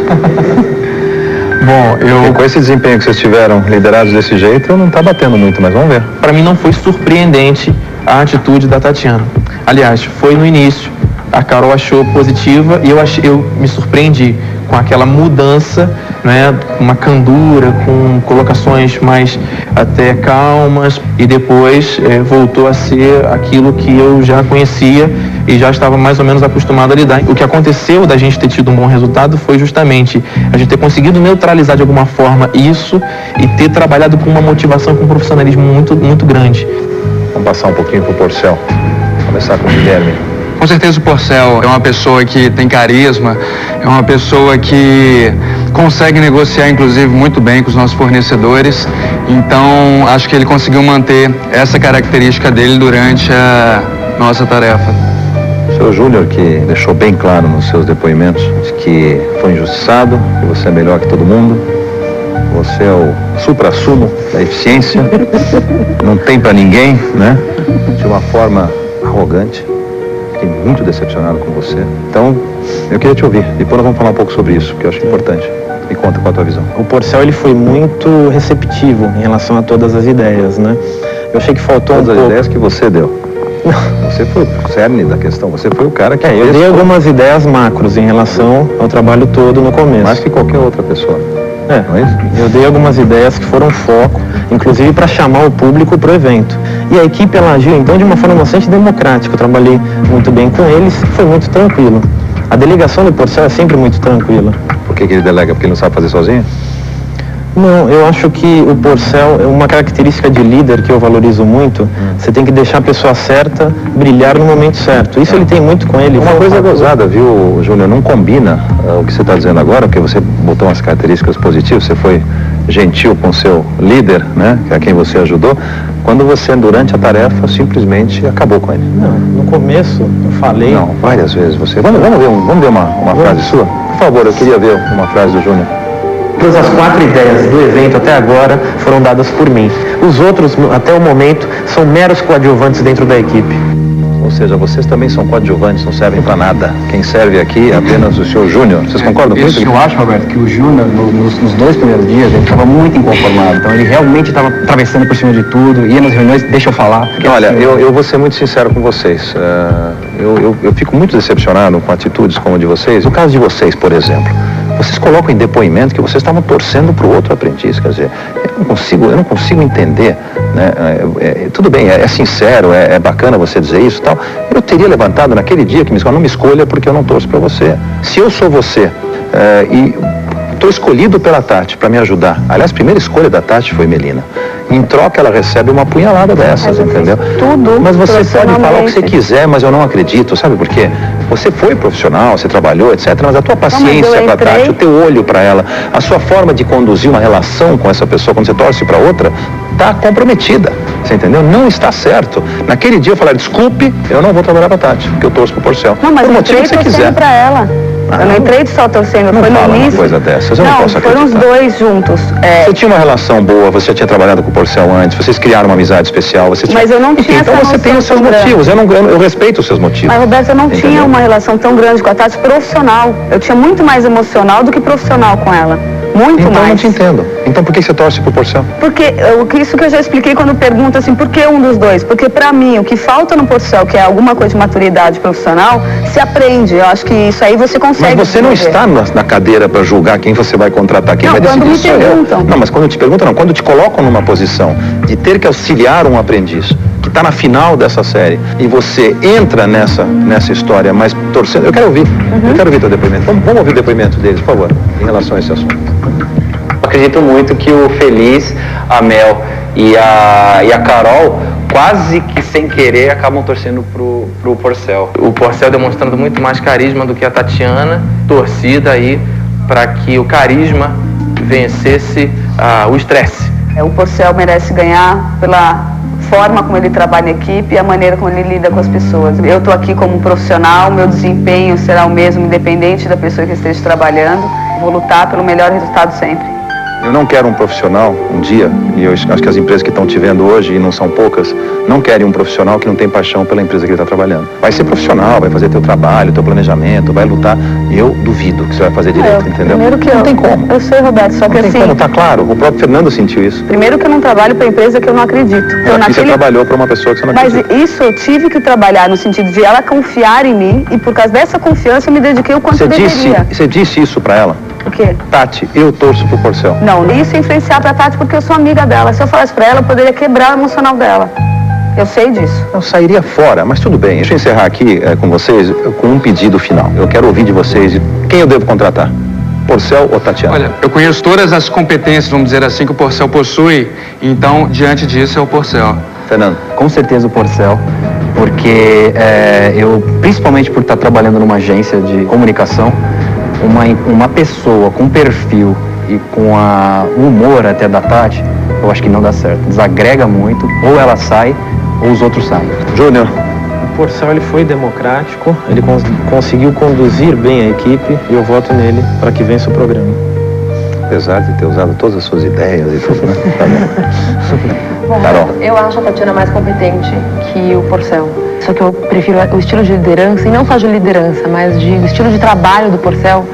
Bom, E com esse desempenho que vocês tiveram liderados desse jeito, não está batendo muito, mas vamos ver. Para mim não foi surpreendente a atitude da Tatiana. Aliás, foi no início. A Carol achou positiva e eu me surpreendi com aquela mudança, né, uma candura, com colocações mais até calmas, e depois voltou a ser aquilo que eu já conhecia, e já estava mais ou menos acostumado a lidar. O que aconteceu da gente ter tido um bom resultado foi justamente a gente ter conseguido neutralizar de alguma forma isso e ter trabalhado com uma motivação, com um profissionalismo muito grande. Vamos passar um pouquinho pro Porcel. Começar com o Guilherme. Com certeza o Porcel é uma pessoa que tem carisma, é uma pessoa que consegue negociar, inclusive, muito bem com os nossos fornecedores. Então, acho que ele conseguiu manter essa característica dele durante a nossa tarefa. O seu Júnior, que deixou bem claro nos seus depoimentos que foi injustiçado, que você é melhor que todo mundo, você é o supra-sumo da eficiência, não tem pra ninguém, né? De uma forma arrogante. Fiquei muito decepcionado com você. Então, eu queria te ouvir. Depois nós vamos falar um pouco sobre isso, que eu acho importante. Me conta qual a tua visão. O Porcel, ele foi muito receptivo em relação a todas as ideias, né? Eu achei que faltou todas as ideias que você deu. Você foi o cerne da questão, você foi o cara que... eu dei algumas ideias macros em relação ao trabalho todo no começo. Mais que qualquer outra pessoa. Não é isso? Eu dei algumas ideias que foram foco, inclusive para chamar o público para o evento. E a equipe, ela agiu então de uma forma bastante democrática. Eu trabalhei muito bem com eles, foi muito tranquilo. A delegação do Porcel é sempre muito tranquila. Por que ele delega? Porque ele não sabe fazer sozinho? Não, eu acho que o Porcel é uma característica de líder que eu valorizo muito. Você tem que deixar a pessoa certa brilhar no momento certo. Isso ele tem muito com ele. Uma coisa gozada, viu, Júnior? Não combina o que você está dizendo agora, porque você botou umas características positivas, você foi gentil com o seu líder, né, que é quem você ajudou, quando você, durante a tarefa, simplesmente acabou com ele. Não, no começo eu falei... Não, várias vezes você... Vamos ver uma frase sua? Por favor, eu queria ver uma frase do Júnior. Todas as 4 ideias do evento até agora foram dadas por mim. Os outros, até o momento, são meros coadjuvantes dentro da equipe. Ou seja, vocês também são coadjuvantes, não servem para nada. Quem serve aqui é apenas o senhor Júnior. Vocês concordam com isso? Eu acho, Roberto, que o Júnior, nos 2 primeiros dias, ele estava muito inconformado. Então ele realmente estava atravessando por cima de tudo, ia nas reuniões, deixa eu falar. Olha, eu vou ser muito sincero com vocês. Eu fico muito decepcionado com atitudes como a de vocês. No caso de vocês, por exemplo, vocês colocam em depoimento que vocês estavam torcendo para o outro aprendiz. Quer dizer, eu não consigo entender, né? Tudo bem, é sincero, é bacana você dizer isso e tal. Eu teria levantado naquele dia que me escolha, não me escolha porque eu não torço para você. Se eu sou você e estou escolhido pela Tati para me ajudar. Aliás, a primeira escolha da Tati foi Melina. Em troca, ela recebe uma punhalada dessas, entendeu? Mas você pode falar o que você quiser, mas eu não acredito. Sabe por quê? Você foi profissional, você trabalhou, etc. Mas a tua paciência com a Tati, o teu olho para ela, a sua forma de conduzir uma relação com essa pessoa, quando você torce para outra, está comprometida. Você entendeu? Não está certo. Naquele dia eu falei, desculpe, eu não vou trabalhar para a Tati, porque eu torço pro Porcel. Não, mas por eu motivo que você torcendo quiser. Pra ela. Eu não entrei de só torcendo, foi no início. Uma coisa dessas, eu não posso acreditar. Foram os dois juntos. Você tinha uma relação boa, você já tinha trabalhado com o Porcel antes, vocês criaram uma amizade especial. Mas eu não tinha essa Então você tem os seus motivos, eu respeito os seus motivos. Mas, Roberto, eu não tinha uma relação tão grande com a Tati profissional. Eu tinha muito mais emocional do que profissional com ela. Muito mais. Então eu não te entendo. Então por que você torce pro Porcel? Porque isso que eu já expliquei quando pergunta assim, por que um dos dois? Porque pra mim, o que falta no Porcel, que é alguma coisa de maturidade profissional, se aprende. Eu acho que isso aí você consegue. Mas você não está na cadeira para julgar quem você vai contratar, quem vai decidir isso é eu. Não, mas quando te perguntam, não. Quando te colocam numa posição de ter que auxiliar um aprendiz que está na final dessa série e você entra nessa história, mas torcendo... Eu quero ouvir. Eu quero ouvir teu depoimento. Vamos ouvir o depoimento deles, por favor, em relação a esse assunto. Acredito muito que o Feliz, a Mel e a Carol, quase que sem querer, acabam torcendo pro Porcel. O Porcel demonstrando muito mais carisma do que a Tatiana, torcida aí para que o carisma vencesse o estresse. O Porcel merece ganhar pela forma como ele trabalha em equipe e a maneira como ele lida com as pessoas. Eu estou aqui como profissional, meu desempenho será o mesmo, independente da pessoa que esteja trabalhando. Vou lutar pelo melhor resultado sempre. Eu não quero um profissional um dia, e eu acho que as empresas que estão te vendo hoje, e não são poucas, não querem um profissional que não tem paixão pela empresa que ele está trabalhando. Vai ser profissional, vai fazer teu trabalho, teu planejamento, vai lutar, e eu duvido que você vai fazer direito, entendeu? Primeiro que não tem como. Eu sei, Roberto, só que não assim... tem como, tá claro, o próprio Fernando sentiu isso. Primeiro que eu não trabalho para empresa que eu não acredito. Então, você trabalhou para uma pessoa que você não acredita. Mas isso eu tive que trabalhar no sentido de ela confiar em mim, e por causa dessa confiança eu me dediquei o quanto eu deveria. Você disse isso para ela? O quê? Tati, eu torço pro Porcel. Não, isso é influenciar pra Tati porque eu sou amiga dela. Se eu falasse pra ela, eu poderia quebrar o emocional dela. Eu sei disso. Eu sairia fora, mas tudo bem. Deixa eu encerrar aqui com vocês com um pedido final. Eu quero ouvir de vocês quem eu devo contratar. Porcel ou Tatiana? Olha, eu conheço todas as competências, vamos dizer assim, que o Porcel possui, então, diante disso, é o Porcel. Fernando? Com certeza o Porcel, porque eu, principalmente por estar trabalhando numa agência de comunicação, uma pessoa com perfil e com o humor até da Tati, eu acho que não dá certo. Desagrega muito, ou ela sai, ou os outros saem. Júnior? O Porcel, ele foi democrático, ele conseguiu conduzir bem a equipe e eu voto nele para que vença o programa. Apesar de ter usado todas as suas ideias e tudo, né? Bom, Carol. eu acho a Tatiana mais competente que o Porcel. Só que eu prefiro o estilo de liderança, e não só de liderança, mas o estilo de trabalho do Porcel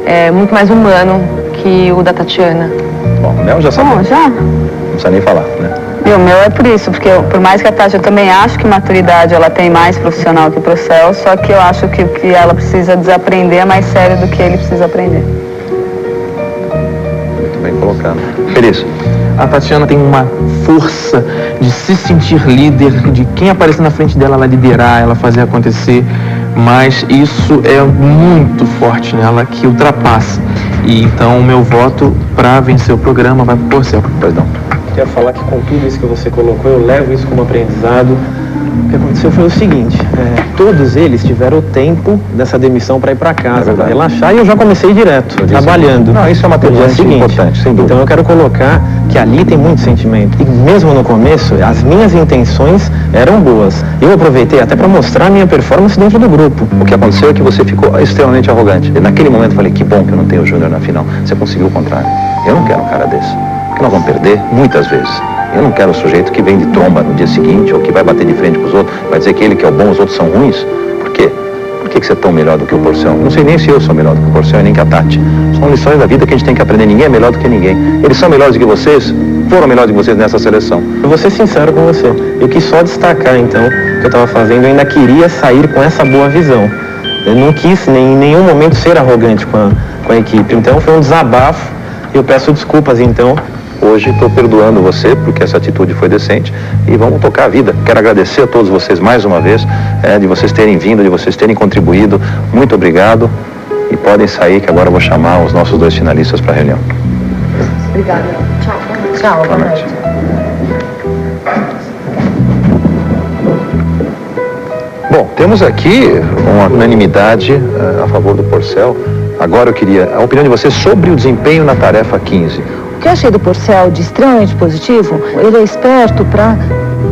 é muito mais humano que o da Tatiana. Bom, o Mel já sabe. Bom, já? Não precisa nem falar, né? E o meu é por isso, porque por mais que a Tati, eu também acho que maturidade ela tem mais profissional que o Porcel, só que eu acho que o que ela precisa desaprender é mais sério do que ele precisa aprender. Muito bem colocado. Feliz. A Tatiana tem uma força de se sentir líder, de quem aparecer na frente dela, ela liderar, ela fazer acontecer, mas isso é muito forte nela, que ultrapassa. E então o meu voto para vencer o programa vai pro Porcel. Pois não. Quero falar que com tudo isso que você colocou, eu levo isso como aprendizado. O que aconteceu foi o seguinte, todos eles tiveram o tempo dessa demissão para ir para casa, para relaxar, e eu já comecei direto, trabalhando. Não, isso é uma tendência importante, sem dúvida. Então eu quero colocar que ali tem muito sentimento. E mesmo no começo, as minhas intenções eram boas. Eu aproveitei até para mostrar a minha performance dentro do grupo. O que aconteceu é que você ficou extremamente arrogante. E naquele momento eu falei, que bom que eu não tenho o Júnior na final. Você conseguiu o contrário. Eu não quero um cara desse. Porque nós vamos perder muitas vezes. Eu não quero o sujeito que vem de tromba no dia seguinte, ou que vai bater de frente com os outros, vai dizer que ele que é o bom, os outros são ruins. Por quê? Por que você é tão melhor do que o Porcel? Não sei nem se eu sou melhor do que o Porcel e nem que a Tati. São lições da vida que a gente tem que aprender. Ninguém é melhor do que ninguém. Eles são melhores do que vocês, foram melhores do que vocês nessa seleção. Eu vou ser sincero com você. Eu quis só destacar, então, o que eu estava fazendo. Eu ainda queria sair com essa boa visão. Eu não quis em nenhum momento ser arrogante com a equipe. Então foi um desabafo. Eu peço desculpas, então. Hoje estou perdoando você, porque essa atitude foi decente, e vamos tocar a vida. Quero agradecer a todos vocês mais uma vez, de vocês terem vindo, de vocês terem contribuído. Muito obrigado, e podem sair, que agora eu vou chamar os nossos 2 finalistas para a reunião. Obrigada. Tchau. Tchau, boa noite. Bom, temos aqui uma unanimidade a favor do Porcel. Agora eu queria a opinião de vocês sobre o desempenho na tarefa 15. O que eu achei do Porcel de extremamente positivo, ele é esperto para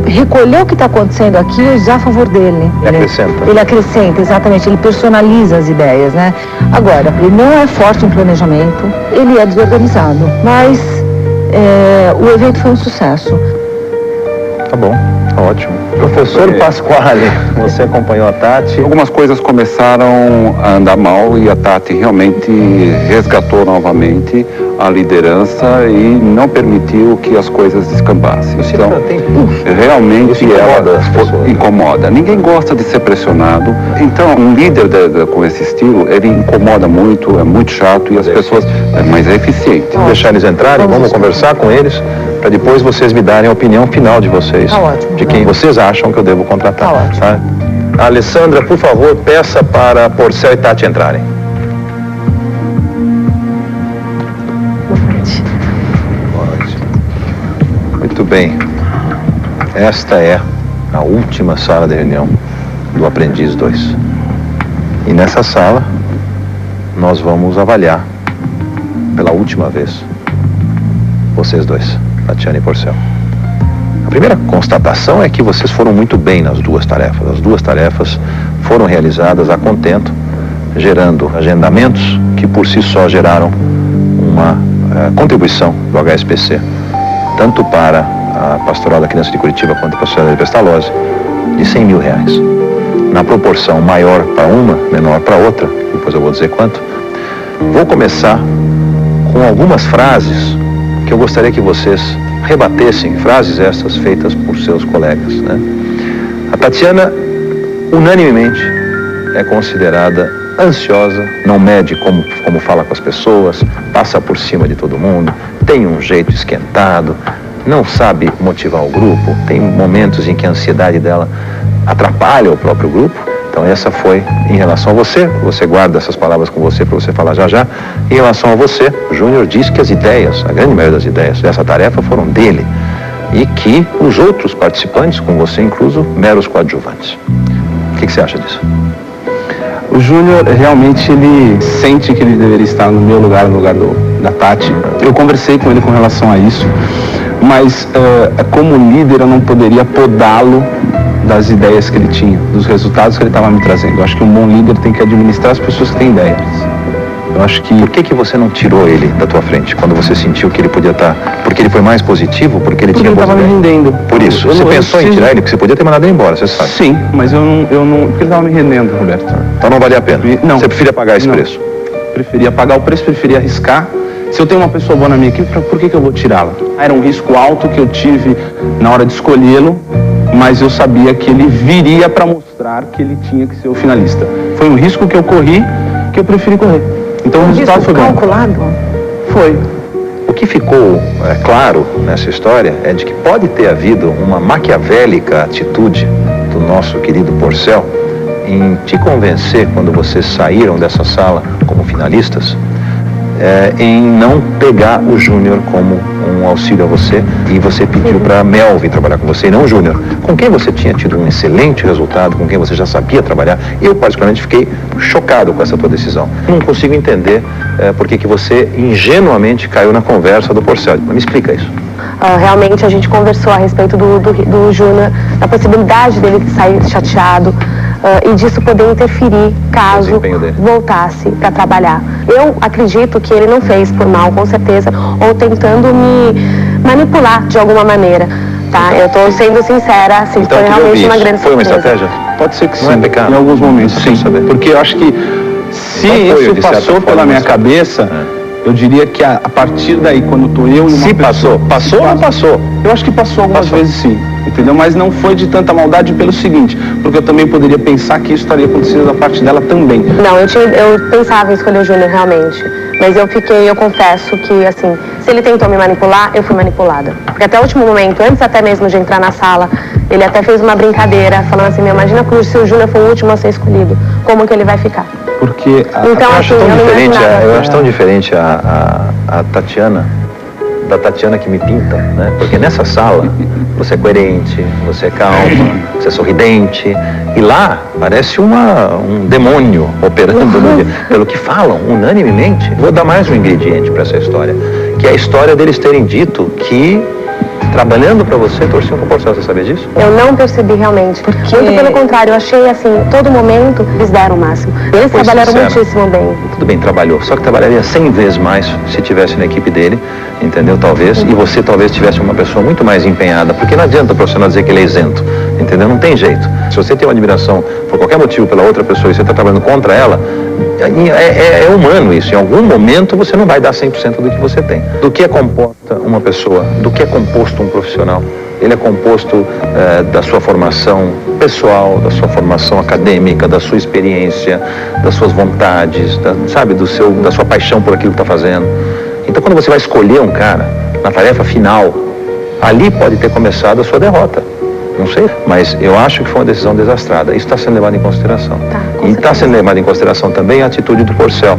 recolher o que está acontecendo aqui e usar a favor dele. Ele acrescenta. Ele acrescenta, exatamente, ele personaliza as ideias, né? Agora, ele não é forte em planejamento, ele é desorganizado, mas o evento foi um sucesso. Tá bom, tá ótimo. Professor Pasquale, você acompanhou a Tati? Algumas coisas começaram a andar mal e a Tati realmente resgatou novamente a liderança e não permitiu que as coisas descambassem. Então, realmente ela incomoda. Ninguém gosta de ser pressionado. Então, um líder com esse estilo, ele incomoda muito, é muito chato e as pessoas... Mas é eficiente. Vamos deixar eles entrarem, vamos conversar com eles, para depois vocês me darem a opinião final de vocês. Tá ótimo. De quem vocês acham que eu devo contratar. Tá ótimo. Tá? A Alessandra, por favor, peça para Porcel e Tati entrarem. Muito bem. Esta é a última sala de reunião do Aprendiz 2. E nessa sala, nós vamos avaliar pela última vez vocês dois, Tatiana e Porcel. A primeira constatação é que vocês foram muito bem nas 2 tarefas. As 2 tarefas foram realizadas a contento, gerando agendamentos que por si só geraram uma contribuição do HSPC, tanto para a Pastoral da Criança de Curitiba quanto a Pastoral de Pestalozzi, de R$100 mil. Na proporção maior para uma, menor para outra, depois eu vou dizer quanto. Vou começar com algumas frases que eu gostaria que vocês rebatessem, frases essas feitas por seus colegas, né? A Tatiana, unanimemente, é considerada ansiosa, não mede como fala com as pessoas, passa por cima de todo mundo, tem um jeito esquentado, não sabe motivar o grupo, tem momentos em que a ansiedade dela atrapalha o próprio grupo. Então essa foi em relação a você, você guarda essas palavras com você para você falar já já. Em relação a você, o Júnior diz que as ideias, a grande maioria das ideias dessa tarefa foram dele e que os outros participantes, com você incluso, meros coadjuvantes. O que você acha disso? O Júnior realmente ele sente que ele deveria estar no meu lugar, no lugar da Tati. Eu conversei com ele com relação a isso, mas como líder eu não poderia podá-lo das ideias que ele tinha, dos resultados que ele estava me trazendo. Eu acho que um bom líder tem que administrar as pessoas que têm ideias. Eu acho que... Por que você não tirou ele da tua frente quando você sentiu que ele podia estar... Porque ele foi mais positivo? Porque ele tinha boas ideias? Porque ele estava me rendendo. Por isso. Você pensou em tirar ele? Porque você podia ter mandado ele embora, você sabe. Sim, mas eu não... Porque ele estava me rendendo, Roberto. Então não valia a pena? Não. Você preferia pagar esse preço? Preferia pagar o preço, preferia arriscar. Se eu tenho uma pessoa boa na minha equipe, por que eu vou tirá-la? Era um risco alto que eu tive na hora de escolhê-lo, mas eu sabia que ele viria para mostrar que ele tinha que ser o finalista. Foi um risco que eu corri, que eu preferi correr. Então o resultado foi bom. Calculado? Foi. O que ficou claro nessa história é de que pode ter havido uma maquiavélica atitude do nosso querido Porcel em te convencer, quando vocês saíram dessa sala como finalistas, em não pegar o Júnior como um auxílio a você, e você pediu para a Mel vir trabalhar com você e não o Júnior, com quem você tinha tido um excelente resultado, com quem você já sabia trabalhar. Eu particularmente fiquei chocado com essa tua decisão. Não consigo entender por que você ingenuamente caiu na conversa do Porcel. Me explica isso. Realmente a gente conversou a respeito do Júnior, da possibilidade dele sair chateado, e disso poder interferir caso voltasse para trabalhar. Eu acredito que ele não fez por mal, com certeza, ou tentando me manipular de alguma maneira, tá? Eu estou sendo sincera, assim, então, foi realmente uma grande surpresa. Foi uma estratégia? Pode ser que sim, não é pecado. Em alguns momentos sim, porque eu acho que se isso passou pela minha cabeça, eu diria que a partir daí, quando estou eu e uma pessoa... Passou ou não passou? Eu acho que passou algumas vezes sim, entendeu? Mas não foi de tanta maldade pelo seguinte, porque eu também poderia pensar que isso estaria acontecendo da parte dela também. Não, eu pensava em escolher o Júnior realmente, mas eu confesso que, assim, se ele tentou me manipular, eu fui manipulada. Porque até o último momento, antes até mesmo de entrar na sala, ele até fez uma brincadeira, falando assim, imagina se o Júnior for o último a ser escolhido, como que ele vai ficar? Porque então, eu acho tão diferente a Tatiana, da Tatiana que me pintam, né? Porque nessa sala você é coerente, você é calma, você é sorridente, e lá parece um demônio operando pelo que falam unanimemente. Vou dar mais um ingrediente para essa história, que é a história deles terem dito que trabalhando para você, torciam pro Porcel, você sabia disso? Eu não percebi realmente. Muito pelo contrário, eu achei assim, todo momento eles deram o máximo. Eles trabalharam muitíssimo bem. Tudo bem, trabalhou. Só que trabalharia 100 vezes mais se tivesse na equipe dele, entendeu? Talvez. E você talvez tivesse uma pessoa muito mais empenhada, porque não adianta o profissional dizer que ele é isento, entendeu? Não tem jeito. Se você tem uma admiração por qualquer motivo pela outra pessoa e você está trabalhando contra ela, é humano isso. Em algum momento você não vai dar 100% do que você tem. Do que é composta uma pessoa, do que é composto um profissional? Ele é composto da sua formação pessoal, da sua formação acadêmica, da sua experiência, das suas vontades, da sua paixão por aquilo que está fazendo. Então, quando você vai escolher um cara na tarefa final, ali pode ter começado a sua derrota. Não sei, mas eu acho que foi uma decisão desastrada. Isso está sendo levado em consideração. E está sendo levado em consideração também a atitude do Porcel,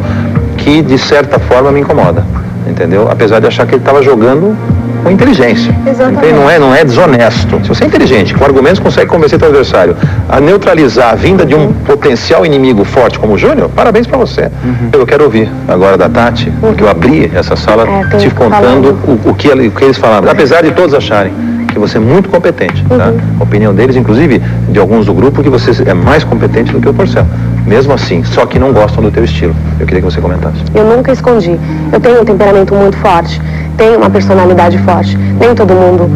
que de certa forma me incomoda, entendeu? Apesar de achar que ele estava jogando com inteligência. Exatamente. Não é desonesto. Se você é inteligente, com argumentos consegue convencer seu adversário a neutralizar a vinda de um potencial inimigo forte como o Júnior, parabéns para você. Eu quero ouvir agora da Tati, porque eu abri essa sala te contando o que eles falaram. Apesar de todos acharem que você é muito competente, tá? A opinião deles, inclusive de alguns do grupo, que você é mais competente do que o Porcel. Mesmo assim, só que não gostam do teu estilo. Eu queria que você comentasse. Eu nunca escondi. Eu tenho um temperamento muito forte, tenho uma personalidade forte. Nem todo mundo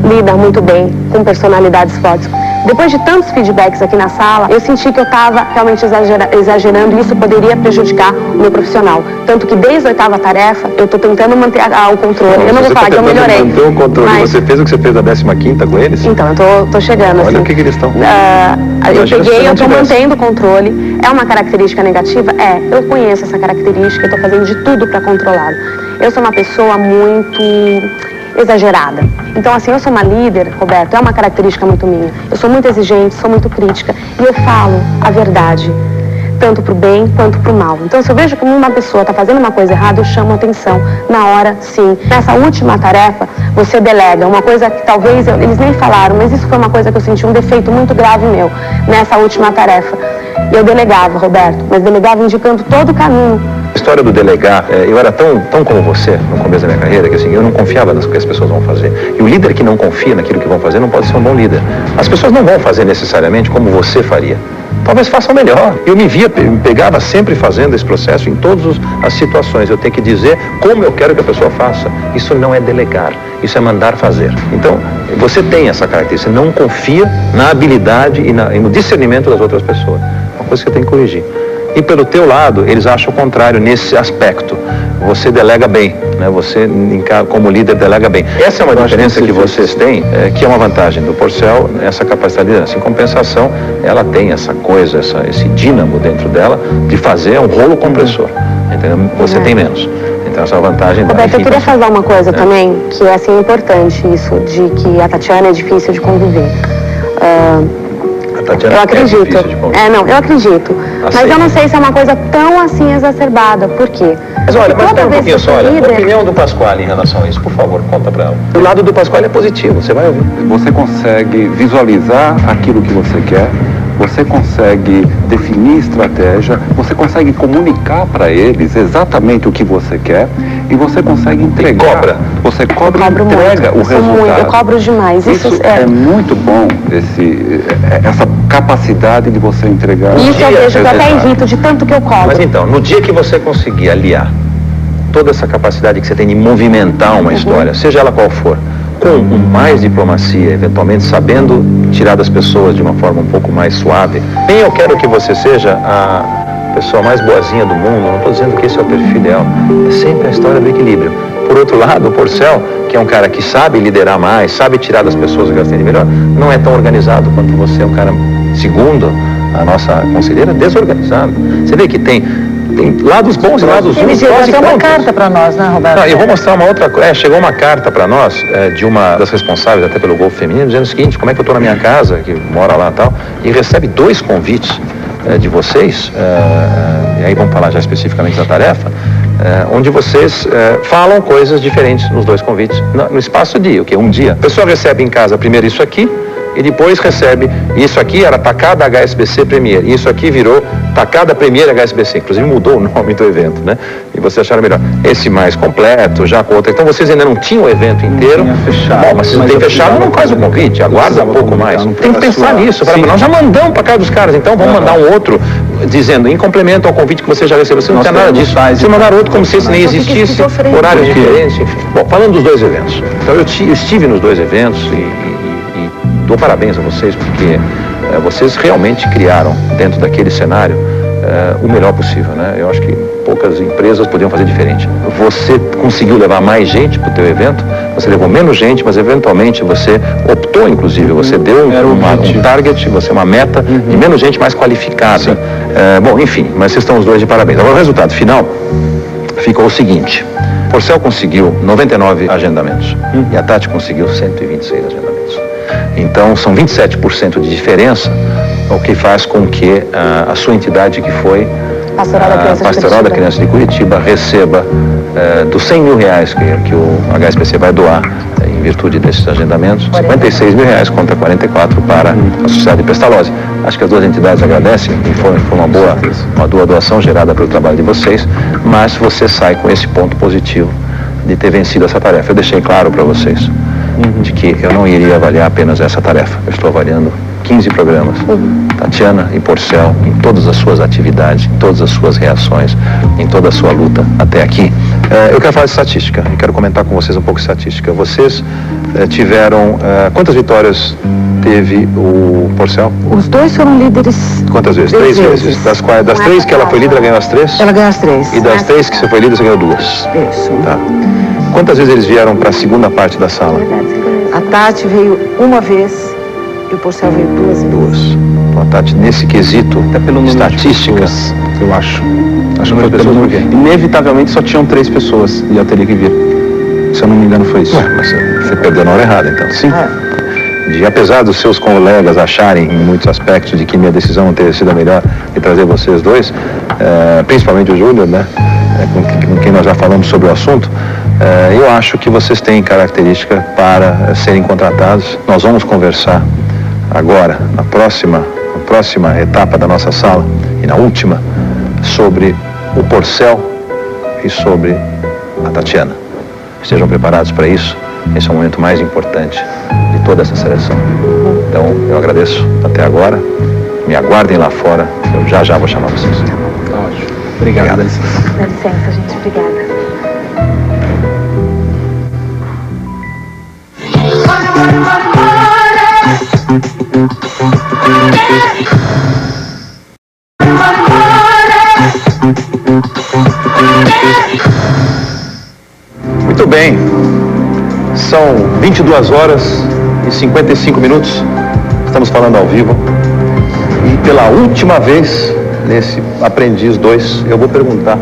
lida muito bem com personalidades fortes. Depois de tantos feedbacks aqui na sala, eu senti que eu estava realmente exagerando e isso poderia prejudicar o meu profissional. Tanto que desde a 8ª tarefa, eu estou tentando manter o controle. Eu não vou falar que eu melhorei. Manter o controle. Mas... Você fez o que você fez da 15ª com eles? Então, eu tô chegando. Olha assim. O que eles estão... eu estou mantendo o controle. É uma característica negativa? É. Eu conheço essa característica, eu estou fazendo de tudo para controlá-lo. Eu sou uma pessoa muito exagerada. Então, assim, eu sou uma líder, Roberto, é uma característica muito minha. Eu sou muito exigente, sou muito crítica e eu falo a verdade, tanto pro bem quanto pro mal. Então, se eu vejo que uma pessoa está fazendo uma coisa errada, eu chamo atenção na hora, sim. Nessa última tarefa, você delega, uma coisa que talvez eles nem falaram, mas isso foi uma coisa que eu senti um defeito muito grave meu, nessa última tarefa. Eu delegava, Roberto, mas delegava indicando todo o caminho. A história do delegar, eu era tão como você no começo da minha carreira, que assim, eu não confiava nas que as pessoas vão fazer. E o líder que não confia naquilo que vão fazer não pode ser um bom líder. As pessoas não vão fazer necessariamente como você faria. Talvez façam melhor. Eu me pegava sempre fazendo esse processo em todas as situações. Eu tenho que dizer como eu quero que a pessoa faça. Isso não é delegar, isso é mandar fazer. Então, você tem essa característica, você não confia na habilidade e no discernimento das outras pessoas. Uma coisa que eu tenho que corrigir. E pelo teu lado, eles acham o contrário nesse aspecto. Você delega bem, né? Você, como líder, delega bem. Essa é uma diferença que vocês têm, que é uma vantagem do Porcel, essa capacidade de liderança. Em compensação, ela tem essa coisa, esse dínamo dentro dela de fazer um rolo compressor. Entendeu? Você tem menos. Então, essa é uma vantagem. Roberto, eu queria falar uma coisa também, que é assim, importante, isso, de que a Tatiana é difícil de conviver. Eu acredito. Eu acredito. Mas eu não sei se é uma coisa tão assim exacerbada. Por quê? Mas olha, mas espera um pouquinho só, olha, a opinião do Pasquale em relação a isso, por favor, conta pra ela. O lado do Pasquale é positivo, você vai ouvir. Você consegue visualizar aquilo que você quer, você consegue definir estratégia, você consegue comunicar para eles exatamente o que você quer e você consegue entregar. E cobra. Você cobra e entrega o resultado. Eu cobro demais. Isso é muito bom, essa capacidade de você entregar. Isso eu vejo que eu até irrito de tanto que eu cobro. Mas então, no dia que você conseguir aliar toda essa capacidade que você tem de movimentar uma história, seja ela qual for, com mais diplomacia, eventualmente sabendo tirar das pessoas de uma forma um pouco mais suave. Nem eu quero que você seja a pessoa mais boazinha do mundo, não estou dizendo que esse é o perfil ideal, é sempre a história do equilíbrio. Por outro lado, o Porcel, que é um cara que sabe liderar mais, sabe tirar das pessoas o que elas têm de melhor, não é tão organizado quanto você, é um cara, segundo a nossa conselheira, desorganizado. Você vê que tem lados bons e lados ruins. Ele chegou uma carta para nós, né, Roberto? Não, eu vou mostrar uma outra coisa. Chegou uma carta para nós, de uma das responsáveis, até pelo Golfo Feminino, dizendo o seguinte: como é que eu estou na minha casa, que mora lá e tal, e recebe 2 convites de vocês, e aí vamos falar já especificamente da tarefa, onde vocês falam coisas diferentes nos 2 convites, no espaço de um dia. A pessoa recebe em casa primeiro isso aqui, e depois recebe, isso aqui era Tacada HSBC Premier, e isso aqui virou Tacada Premier HSBC, inclusive mudou o nome do evento, né? E vocês acharam melhor. Esse mais completo, já com outra. Então vocês ainda não tinham o evento inteiro. Bom, mas se não tem fechado, não faz o convite, aguarda um pouco mais. Tem que pensar nisso. Nós já mandamos para casa dos caras, então vamos mandar um outro, dizendo, em complemento ao convite que você já recebeu. Você não tem nada disso. Se mandar outro como se esse nem existisse, horários diferentes, enfim. Bom, falando dos 2 eventos. Então eu estive nos 2 eventos e dou parabéns a vocês, porque vocês realmente criaram, dentro daquele cenário, o melhor possível, né? Eu acho que poucas empresas podiam fazer diferente. Você conseguiu levar mais gente para o teu evento, você levou menos gente, mas eventualmente você optou, inclusive, você deu um target, você uma meta de menos gente mais qualificada. Bom, enfim, mas vocês estão os 2 de parabéns. Agora o resultado final ficou o seguinte: Porcel conseguiu 99 agendamentos e a Tati conseguiu 126 agendamentos. Então, são 27% de diferença, o que faz com que a sua entidade, que foi a Pastoral da Criança de Curitiba, receba dos 100 mil reais que o HSBC vai doar em virtude desses agendamentos, 56 mil reais contra 44 para a Sociedade Pestalozzi. Acho que as 2 entidades agradecem, e foi uma boa doação gerada pelo trabalho de vocês, mas você sai com esse ponto positivo de ter vencido essa tarefa. Eu deixei claro para vocês de que eu não iria avaliar apenas essa tarefa. Eu estou avaliando 15 programas. Tatiana e Porcel, em todas as suas atividades, em todas as suas reações, em toda a sua luta até aqui. Eu quero falar de estatística, eu quero comentar com vocês um pouco de estatística. Vocês tiveram... quantas vitórias teve o Porcel? Os 2 foram líderes. Quantas vezes? 3 vezes. Das 3 que ela foi líder, ela ganhou as 3? Ela ganhou as 3. E das 3 que você foi líder, você ganhou 2? Isso. Tá. Quantas vezes eles vieram para a segunda parte da sala? A Tati veio uma vez e o Porcel veio 2 vezes. Então, a Tati, nesse quesito, até pelo estatística, eu acho. Acho que foi pessoas porque inevitavelmente só tinham 3 pessoas e eu teria que vir. se eu não me engano foi isso. Mas você perdeu na hora errada, então. Sim. E apesar dos seus colegas acharem, em muitos aspectos, de que minha decisão não teria sido a melhor de trazer vocês dois, principalmente o Júnior, né, com quem nós já falamos sobre o assunto, eu acho que vocês têm característica para serem contratados. Nós vamos conversar agora, na próxima etapa da nossa sala, e na última, sobre o Porcel e sobre a Tatiana. Estejam preparados para isso. Esse é o momento mais importante de toda essa seleção. Então, eu agradeço até agora. Me aguardem lá fora. Eu já vou chamar vocês. Ótimo. Obrigado. Dá licença, gente. Obrigada. Muito bem. São 22 horas e 55 minutos. Estamos falando ao vivo. E pela última vez, nesse Aprendiz 2, eu vou perguntar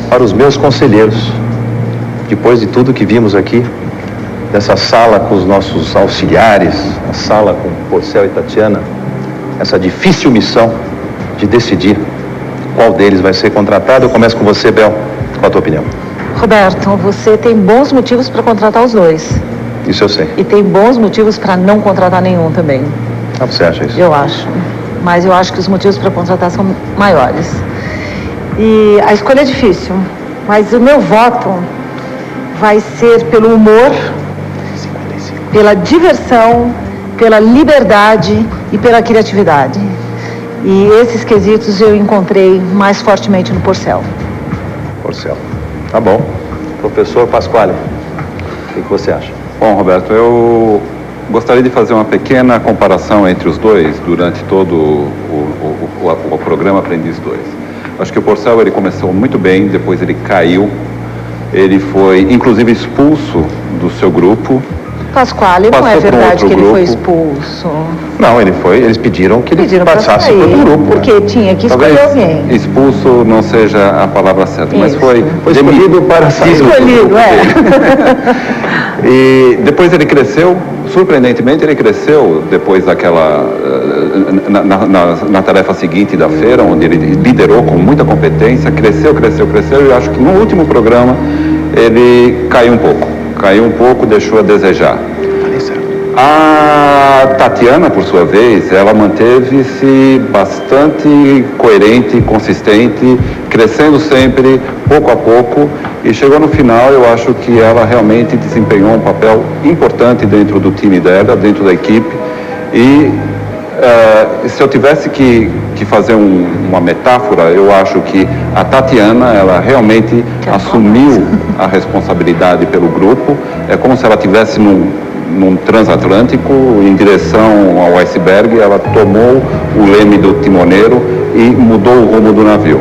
para os meus conselheiros, depois de tudo que vimos aqui, dessa sala com os nossos auxiliares, a sala com Porcel e Tatiana, essa difícil missão de decidir qual deles vai ser contratado. Eu começo com você, Bel. Qual a tua opinião? Roberto, você tem bons motivos para contratar os dois. Isso eu sei. E tem bons motivos para não contratar nenhum também. Ah, você acha isso? Eu acho. Mas eu acho que os motivos para contratar são maiores. E a escolha é difícil, mas o meu voto vai ser pelo humor, pela diversão, pela liberdade e pela criatividade. E esses quesitos eu encontrei mais fortemente no Porcel. Porcel. Tá bom. Professor Pasquale, o que você acha? Bom, Roberto, eu gostaria de fazer uma pequena comparação entre os dois durante todo o programa Aprendiz 2. Acho que o Porcel, ele começou muito bem, depois ele caiu. Ele foi, inclusive, expulso do seu grupo. Pasquale, não é verdade que ele foi expulso? Não, eles pediram que ele passasse para outro grupo. Porque tinha que escolher alguém. Expulso não seja a palavra certa, mas foi escolhido para sair. Escolhido, E depois ele cresceu, surpreendentemente ele cresceu depois daquela, na tarefa seguinte da feira, onde ele liderou com muita competência, cresceu, e acho que no último programa ele caiu um pouco, deixou a desejar. A Tatiana, por sua vez, ela manteve-se bastante coerente, consistente, crescendo sempre, pouco a pouco, e chegou no final, eu acho que ela realmente desempenhou um papel importante dentro do time dela, dentro da equipe, e se eu tivesse que fazer uma metáfora, eu acho que a Tatiana, ela realmente assumiu a responsabilidade pelo grupo. É como se ela estivesse num transatlântico em direção ao iceberg, ela tomou o leme do timoneiro e mudou o rumo do navio.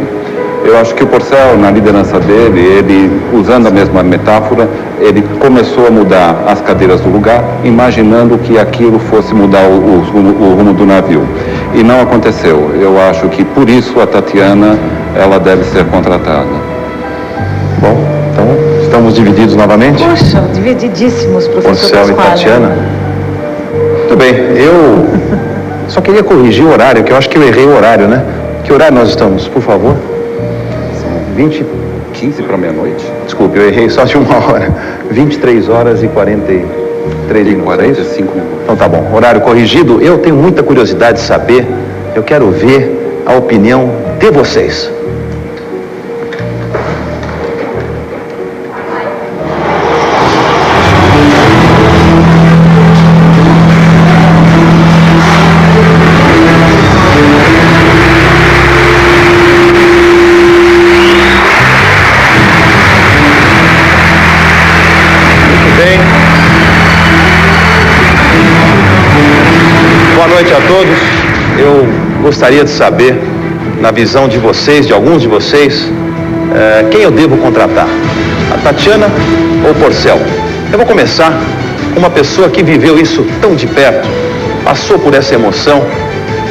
Eu acho que o Porcel, na liderança dele, ele, usando a mesma metáfora, ele começou a mudar as cadeiras do lugar, imaginando que aquilo fosse mudar o rumo do navio. E não aconteceu. Eu acho que, por isso, a Tatiana, ela deve ser contratada. Bom, então, estamos divididos novamente? Poxa, divididíssimos, professor Porcel e Tatiana. Muito bem, eu só queria corrigir o horário, que eu acho que eu errei o horário, né? Que horário nós estamos, por favor? 15 para meia-noite. Desculpe, eu errei só de uma hora. 23 horas e 43 minutos. 45 minutos. Então tá bom. Horário corrigido. Eu tenho muita curiosidade de saber. Eu quero ver a opinião de vocês. Boa noite a todos. Eu gostaria de saber, na visão de vocês, de alguns de vocês, quem eu devo contratar? A Tatiana ou o Porcel? Eu vou começar com uma pessoa que viveu isso tão de perto, passou por essa emoção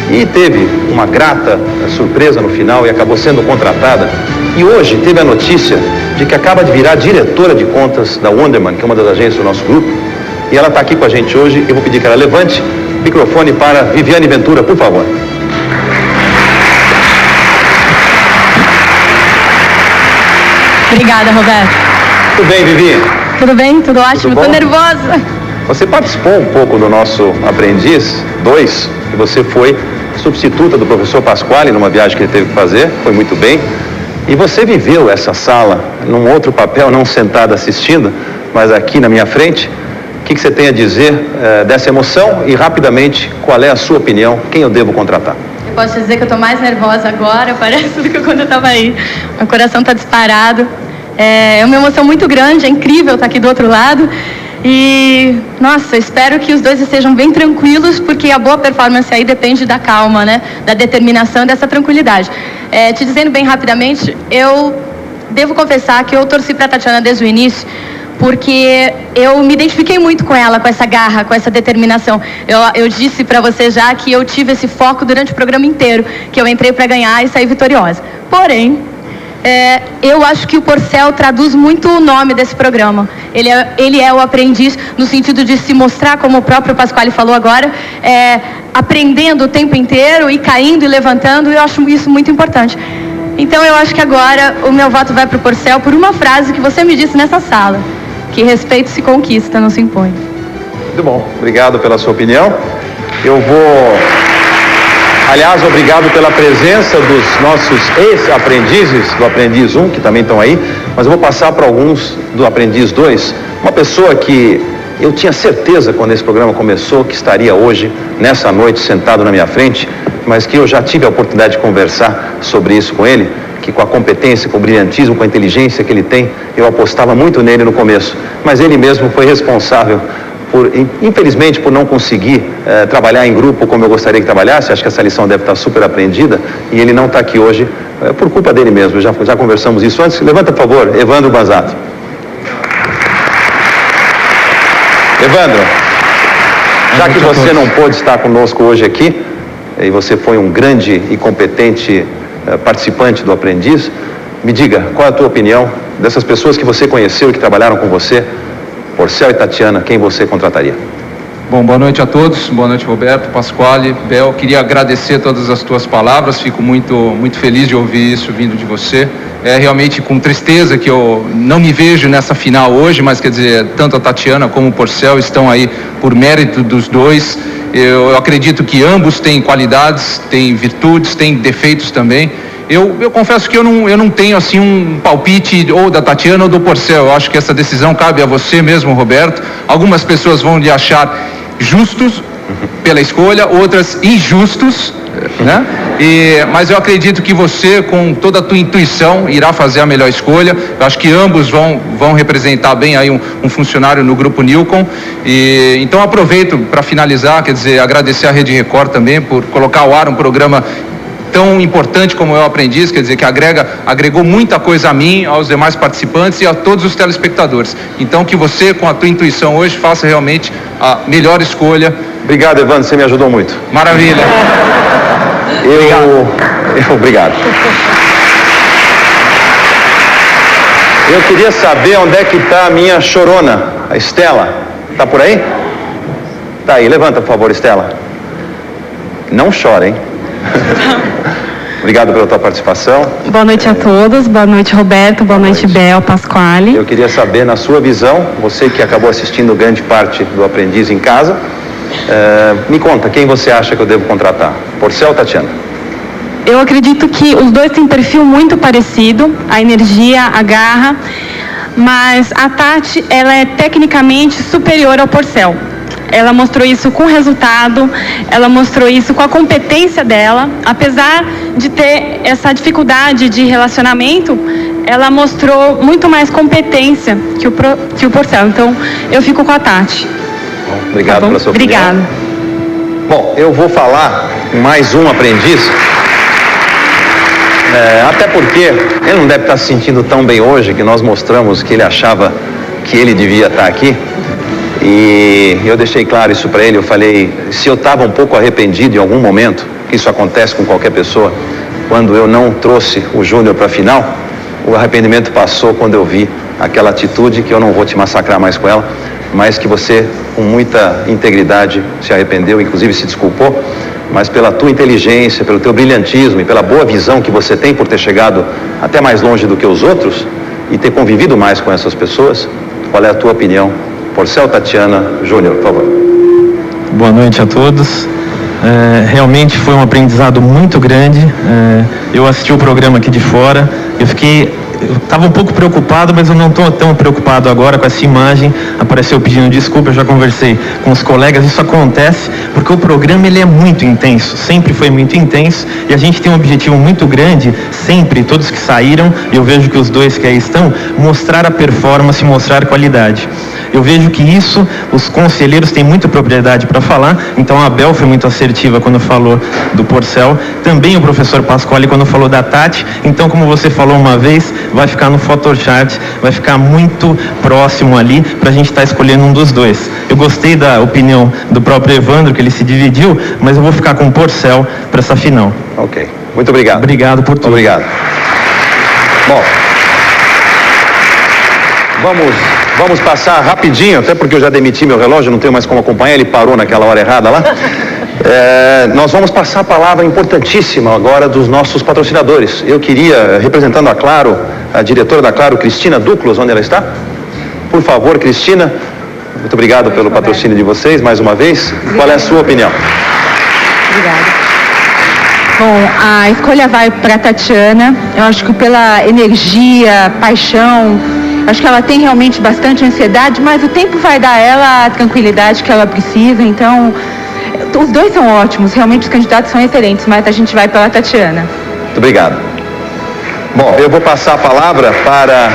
e teve uma grata surpresa no final e acabou sendo contratada. E hoje teve a notícia de que acaba de virar diretora de contas da Wunderman, que é uma das agências do nosso grupo, e ela está aqui com a gente hoje. Eu vou pedir que ela levante o microfone para Viviane Ventura, por favor. Obrigada, Roberto. Tudo bem, Vivi? Tudo bem? Tudo ótimo? Tô nervosa. Você participou um pouco do nosso Aprendiz 2, e você foi substituta do professor Pasquale numa viagem que ele teve que fazer, foi muito bem. E você viveu essa sala num outro papel, não sentada assistindo, mas aqui na minha frente. O que você tem a dizer dessa emoção e, rapidamente, qual é a sua opinião? Quem eu devo contratar? Eu posso dizer que eu tô mais nervosa agora, parece, do que quando eu tava aí. Meu coração tá disparado. É uma emoção muito grande, é incrível estar aqui do outro lado. E, nossa, espero que os dois estejam bem tranquilos, porque a boa performance aí depende da calma, né? Da determinação, dessa tranquilidade. Te dizendo bem rapidamente, eu devo confessar que eu torci para a Tatiana desde o início, porque eu me identifiquei muito com ela, com essa garra, com essa determinação. Eu disse para você já que eu tive esse foco durante o programa inteiro, que eu entrei para ganhar e sair vitoriosa. Porém, eu acho que o Porcel traduz muito o nome desse programa. Ele é o aprendiz no sentido de se mostrar, como o próprio Pasquale falou agora, aprendendo o tempo inteiro e caindo e levantando, e eu acho isso muito importante. Então eu acho que agora o meu voto vai para o Porcel por uma frase que você me disse nessa sala, que respeito se conquista, não se impõe. Muito bom, obrigado pela sua opinião. Eu vou... Aliás, obrigado pela presença dos nossos ex-aprendizes do Aprendiz 1, que também estão aí, mas eu vou passar para alguns do Aprendiz 2. Uma pessoa que eu tinha certeza, quando esse programa começou, que estaria hoje, nessa noite, sentado na minha frente, mas que eu já tive a oportunidade de conversar sobre isso com ele, que com a competência, com o brilhantismo, com a inteligência que ele tem, eu apostava muito nele no começo, mas ele mesmo foi responsável infelizmente, por não conseguir trabalhar em grupo como eu gostaria que trabalhasse. Acho que essa lição deve estar super aprendida, e ele não está aqui hoje por culpa dele mesmo. Já conversamos isso antes. Levanta, por favor, Evandro Banzato. Evandro, já que você não pôde estar conosco hoje aqui, e você foi um grande e competente participante do Aprendiz, me diga, qual é a tua opinião dessas pessoas que você conheceu e que trabalharam com você, Porcel e Tatiana, quem você contrataria? Bom, boa noite a todos, boa noite Roberto, Pasquale, Bel, queria agradecer todas as tuas palavras, fico muito feliz de ouvir isso vindo de você. É realmente com tristeza que eu não me vejo nessa final hoje, mas quer dizer, tanto a Tatiana como o Porcel estão aí por mérito dos dois. Eu acredito que ambos têm qualidades, têm virtudes, têm defeitos também. Eu confesso que eu não tenho assim um palpite ou da Tatiana ou do Porcel. Eu acho que essa decisão cabe a você mesmo, Roberto. Algumas pessoas vão lhe achar justos pela escolha, outras injustos, né? Mas eu acredito que você, com toda a tua intuição, irá fazer a melhor escolha. Eu acho que ambos vão representar bem aí um funcionário no Grupo Nilcon. Então aproveito para finalizar, quer dizer, agradecer a Rede Record também por colocar ao ar um programa tão importante como Eu Aprendiz, quer dizer, que agregou muita coisa a mim, aos demais participantes e a todos os telespectadores. Então, que você, com a tua intuição hoje, faça realmente a melhor escolha. Obrigado, Evandro, você me ajudou muito. Maravilha. Obrigado. Eu queria saber onde é que está a minha chorona, a Estela. Está por aí? Tá aí, levanta, por favor, Estela. Não chora, hein? Obrigado pela tua participação. Boa noite a todos, boa noite Roberto, boa noite Bel, Pasquale. Eu queria saber, na sua visão, você que acabou assistindo grande parte do Aprendiz em casa, me conta, quem você acha que eu devo contratar? Porcel ou Tatiana? Eu acredito que os dois têm perfil muito parecido, a energia, a garra, mas a Tati, ela é tecnicamente superior ao Porcel. Ela mostrou isso com resultado, ela mostrou isso com a competência dela. Apesar de ter essa dificuldade de relacionamento, ela mostrou muito mais competência que o Porcel. Então, eu fico com a Tati. Bom, obrigado pela sua opinião. Obrigada. Bom, eu vou falar mais um aprendiz. Até porque ele não deve estar se sentindo tão bem hoje, que nós mostramos que ele achava que ele devia estar aqui. E eu deixei claro isso para ele. Eu falei, se eu estava um pouco arrependido em algum momento, que isso acontece com qualquer pessoa, quando eu não trouxe o Júnior para a final, o arrependimento passou quando eu vi aquela atitude, que eu não vou te massacrar mais com ela, mas que você, com muita integridade, se arrependeu, inclusive se desculpou, mas pela tua inteligência, pelo teu brilhantismo e pela boa visão que você tem por ter chegado até mais longe do que os outros e ter convivido mais com essas pessoas, qual é a tua opinião? Porcel Tatiana Júnior, por favor. Boa noite a todos. Realmente foi um aprendizado muito grande. Eu assisti o programa aqui de fora, eu estava um pouco preocupado, mas eu não estou tão preocupado agora com essa imagem. Apareceu pedindo desculpa, eu já conversei com os colegas. Isso acontece porque o programa ele é muito intenso, sempre foi muito intenso, e a gente tem um objetivo muito grande, sempre, todos que saíram, e eu vejo que os dois que aí estão, mostrar a performance, mostrar qualidade. Eu vejo que isso, os conselheiros têm muita propriedade para falar, então a Abel foi muito assertiva quando falou do Porcel, também o professor Pasquale quando falou da Tati, então como você falou uma vez, vai ficar no Photochart, vai ficar muito próximo ali para a gente estar escolhendo um dos dois. Eu gostei da opinião do próprio Evandro, que ele se dividiu, mas eu vou ficar com o Porcel para essa final. Ok, muito obrigado. Obrigado por tudo. Obrigado. Bom, vamos passar rapidinho, até porque eu já demiti meu relógio, não tenho mais como acompanhar, ele parou naquela hora errada lá. Nós vamos passar a palavra importantíssima agora dos nossos patrocinadores. Eu queria, representando a Claro, a diretora da Claro, Cristina Duclos, onde ela está? Por favor, Cristina, muito obrigado pelo patrocínio de vocês, mais uma vez. Qual é a sua opinião? Obrigada. Bom, a escolha vai para a Tatiana. Eu acho que pela energia, paixão, acho que ela tem realmente bastante ansiedade, mas o tempo vai dar a ela a tranquilidade que ela precisa, então os dois são ótimos, realmente os candidatos são excelentes, mas a gente vai pela Tatiana. Muito obrigado. Bom, eu vou passar a palavra para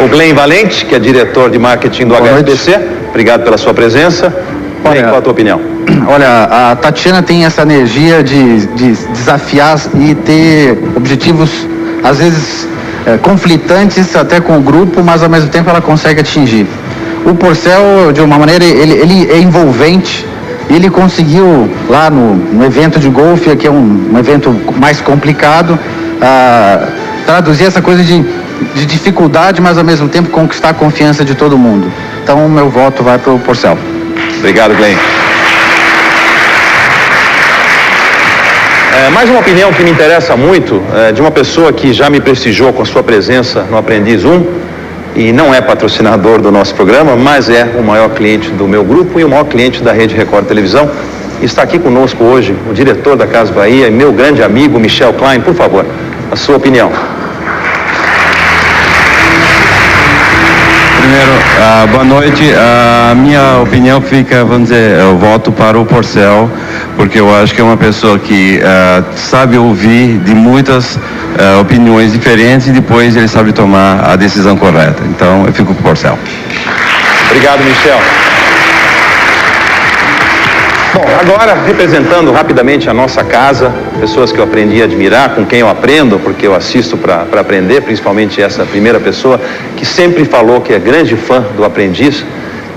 o Glenn Valente, que é diretor de marketing do HSBC. Obrigado pela sua presença. Glenn, qual a tua opinião? Olha, a Tatiana tem essa energia de desafiar e ter objetivos, às vezes, conflitantes até com o grupo, mas ao mesmo tempo ela consegue atingir. O Porcel, de uma maneira, ele é envolvente. Ele conseguiu lá no evento de golfe, que é um evento mais complicado, traduzir essa coisa de dificuldade, mas ao mesmo tempo conquistar a confiança de todo mundo. Então meu voto vai para o Porcel. Obrigado, Glenn. Mais uma opinião que me interessa muito, de uma pessoa que já me prestigiou com a sua presença no Aprendiz 1, e não é patrocinador do nosso programa, mas é o maior cliente do meu grupo e o maior cliente da Rede Record Televisão. Está aqui conosco hoje o diretor da Casa Bahia e meu grande amigo Michel Klein. Por favor, a sua opinião. Primeiro, boa noite. A minha opinião fica, vamos dizer, eu voto para o Porcel, porque eu acho que é uma pessoa que sabe ouvir de muitas opiniões diferentes e depois ele sabe tomar a decisão correta. Então, eu fico com o Porcel. Obrigado, Michel. Bom, agora, representando rapidamente a nossa casa, pessoas que eu aprendi a admirar, com quem eu aprendo, porque eu assisto para aprender, principalmente essa primeira pessoa, que sempre falou que é grande fã do Aprendiz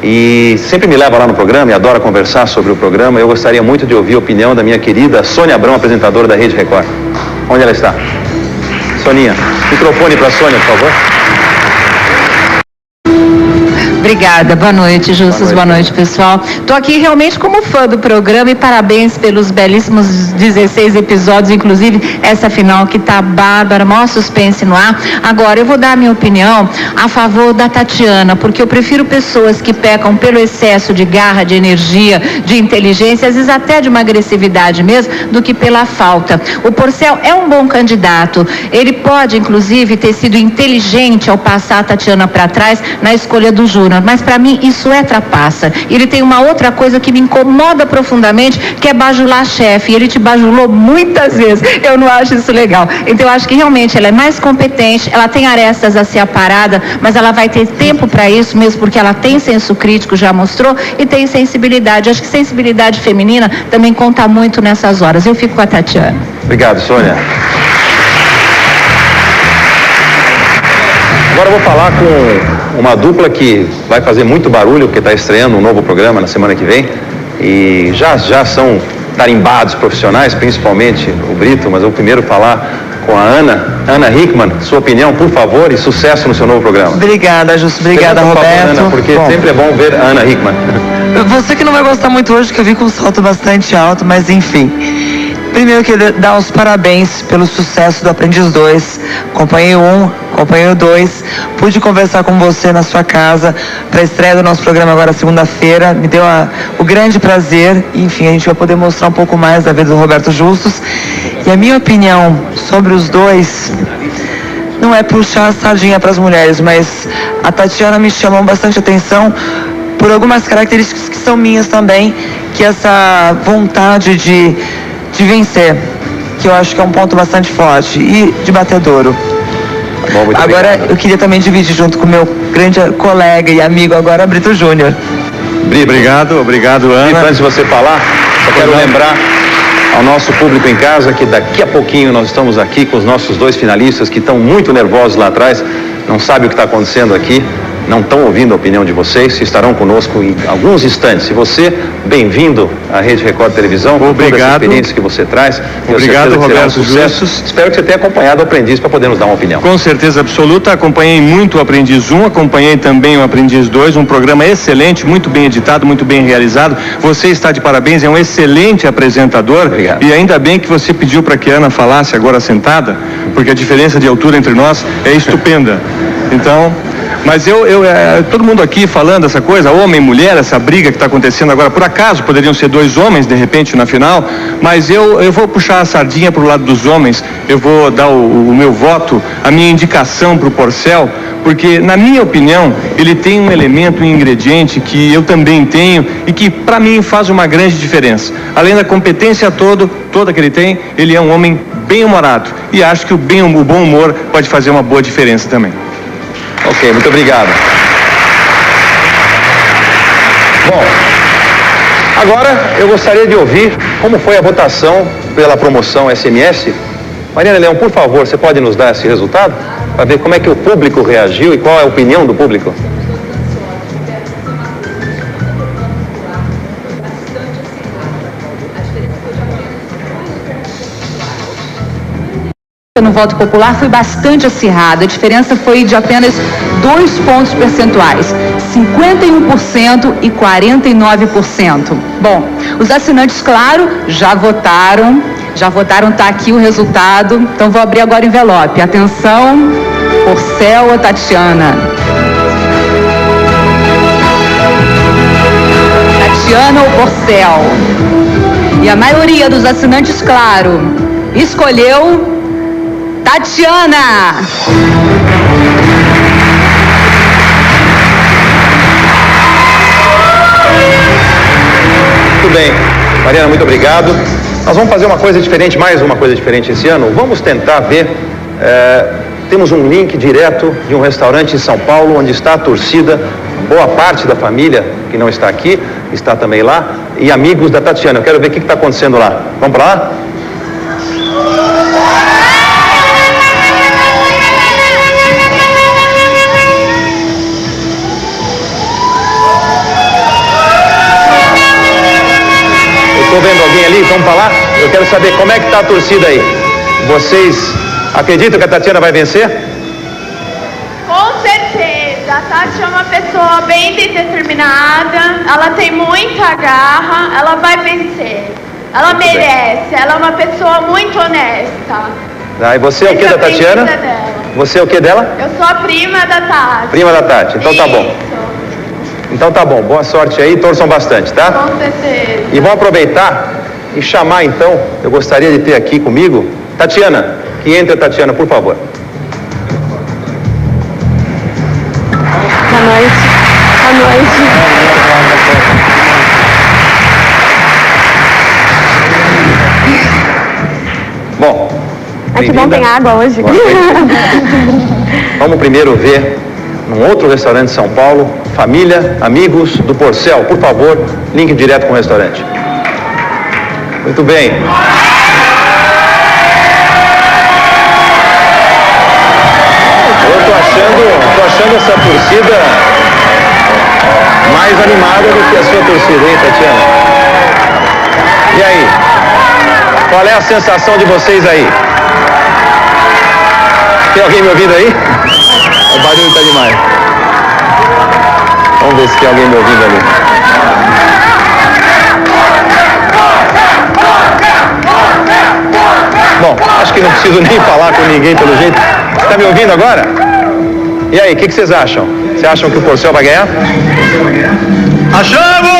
e sempre me leva lá no programa e adora conversar sobre o programa. Eu gostaria muito de ouvir a opinião da minha querida Sônia Abrão, apresentadora da Rede Record. Onde ela está? Soninha, microfone para a Sônia, por favor. Obrigada, boa noite, Justus, boa noite, pessoal. Estou aqui realmente como fã do programa e parabéns pelos belíssimos 16 episódios, inclusive essa final que tá bárbara, maior suspense no ar. Agora, eu vou dar a minha opinião a favor da Tatiana, porque eu prefiro pessoas que pecam pelo excesso de garra, de energia, de inteligência, às vezes até de uma agressividade mesmo, do que pela falta. O Porcel é um bom candidato, ele pode, inclusive, ter sido inteligente ao passar a Tatiana para trás na escolha do Júnior, mas para mim isso é trapaça. Ele tem uma outra coisa que me incomoda profundamente, que é bajular chefe, e ele te bajulou muitas vezes, eu não acho isso legal. Então eu acho que realmente ela é mais competente, ela tem arestas a ser aparada, mas ela vai ter tempo para isso, mesmo porque ela tem senso crítico, já mostrou, e tem sensibilidade. Acho que sensibilidade feminina também conta muito nessas horas. Eu fico com a Tatiana. Obrigado, Sônia. Agora eu vou falar com uma dupla que vai fazer muito barulho, porque está estreando um novo programa na semana que vem, e já são tarimbados profissionais, principalmente o Brito, mas eu vou primeiro falar com a Ana Hickman. Sua opinião, por favor, e sucesso no seu novo programa. Obrigada, Justo. Obrigada, Por favor, Roberto. Ana, porque sempre é bom ver a Ana Hickman. Você que não vai gostar muito hoje, que eu vi com um salto bastante alto, mas enfim. Primeiro, eu queria dar os parabéns pelo sucesso do Aprendiz 2. Acompanhei o 1, acompanhei o 2. Pude conversar com você na sua casa para a estreia do nosso programa agora segunda-feira. Me deu o grande prazer. Enfim, a gente vai poder mostrar um pouco mais da vida do Roberto Justus. E a minha opinião sobre os dois não é puxar a sardinha para as mulheres, mas a Tatiana me chamou bastante atenção por algumas características que são minhas também, que é essa vontade de vencer, que eu acho que é um ponto bastante forte, e de batedouro. Bom, agora, obrigado. eu queria também dividir junto com o meu grande colega e amigo agora, Brito Júnior. Obrigado, Ana. Antes de você falar, só quero lembrar ao nosso público em casa que daqui a pouquinho nós estamos aqui com os nossos 2 finalistas que estão muito nervosos lá atrás, não sabem o que está acontecendo aqui, não estão ouvindo a opinião de vocês, estarão conosco em alguns instantes. E você, bem-vindo à Rede Record Televisão, com toda essa experiência que você traz. Obrigado, Roberto Justus. Espero que você tenha acompanhado o Aprendiz para poder nos dar uma opinião. Com certeza absoluta, acompanhei muito o Aprendiz 1, acompanhei também o Aprendiz 2, um programa excelente, muito bem editado, muito bem realizado. Você está de parabéns, é um excelente apresentador. Obrigado. E ainda bem que você pediu para que a Ana falasse agora sentada, porque a diferença de altura entre nós é estupenda. Então, mas todo mundo aqui falando essa coisa, homem e mulher, essa briga que está acontecendo agora, por acaso poderiam ser 2 homens de repente na final, mas eu vou puxar a sardinha para o lado dos homens, eu vou dar o meu voto, a minha indicação para o Porcel, porque na minha opinião ele tem um elemento, um ingrediente que eu também tenho e que para mim faz uma grande diferença. Além da competência toda que ele tem, ele é um homem bem-humorado e acho que o bom humor pode fazer uma boa diferença também. Ok, muito obrigado. Bom, agora eu gostaria de ouvir como foi a votação pela promoção SMS. Mariana Leão, por favor, você pode nos dar esse resultado? Para ver como é que o público reagiu e qual é a opinião do público. No voto popular foi bastante acirrada. A diferença foi de apenas 2 pontos percentuais, 51% e 49%. Bom, os assinantes, claro, já votaram, tá aqui o resultado. Então vou abrir agora o envelope. Atenção, Porcel ou Tatiana? Tatiana ou Porcel? E a maioria dos assinantes, claro, escolheu Tatiana! Muito bem. Mariana, muito obrigado. Nós vamos fazer uma coisa diferente, mais uma coisa diferente esse ano. Vamos tentar ver... temos um link direto de um restaurante em São Paulo, onde está a torcida, boa parte da família que não está aqui, está também lá, e amigos da Tatiana. Eu quero ver o que está acontecendo lá. Vamos para lá? Estou vendo alguém ali, vamos falar? Eu quero saber como é que está a torcida aí. Vocês acreditam que a Tatiana vai vencer? Com certeza. A Tati é uma pessoa bem determinada, ela tem muita garra, ela vai vencer. Ela merece, ela é uma pessoa muito honesta. E você é o que da Tatiana? Você é o que dela? Eu sou a prima da Tati. Prima da Tati, então tá bom. Então tá bom, boa sorte aí, torçam bastante, tá? Com certeza. E vamos aproveitar e chamar então, eu gostaria de ter aqui comigo, Tatiana, que entre a Tatiana, por favor. Boa noite. Boa noite. Bom. Que bom, tem água hoje. Vamos primeiro ver num outro restaurante de São Paulo, família, amigos do Porcel, por favor, link direto com o restaurante. Muito bem. Eu tô achando essa torcida mais animada do que a sua torcida, hein, Tatiana? E aí? Qual é a sensação de vocês aí? Tem alguém me ouvindo aí? O barulho tá demais. Vamos ver se tem alguém me ouvindo ali. Bom, acho que não preciso nem falar com ninguém pelo jeito. Tá me ouvindo agora? E aí, o que vocês acham? Vocês acham que o Porcel vai ganhar? Achamos!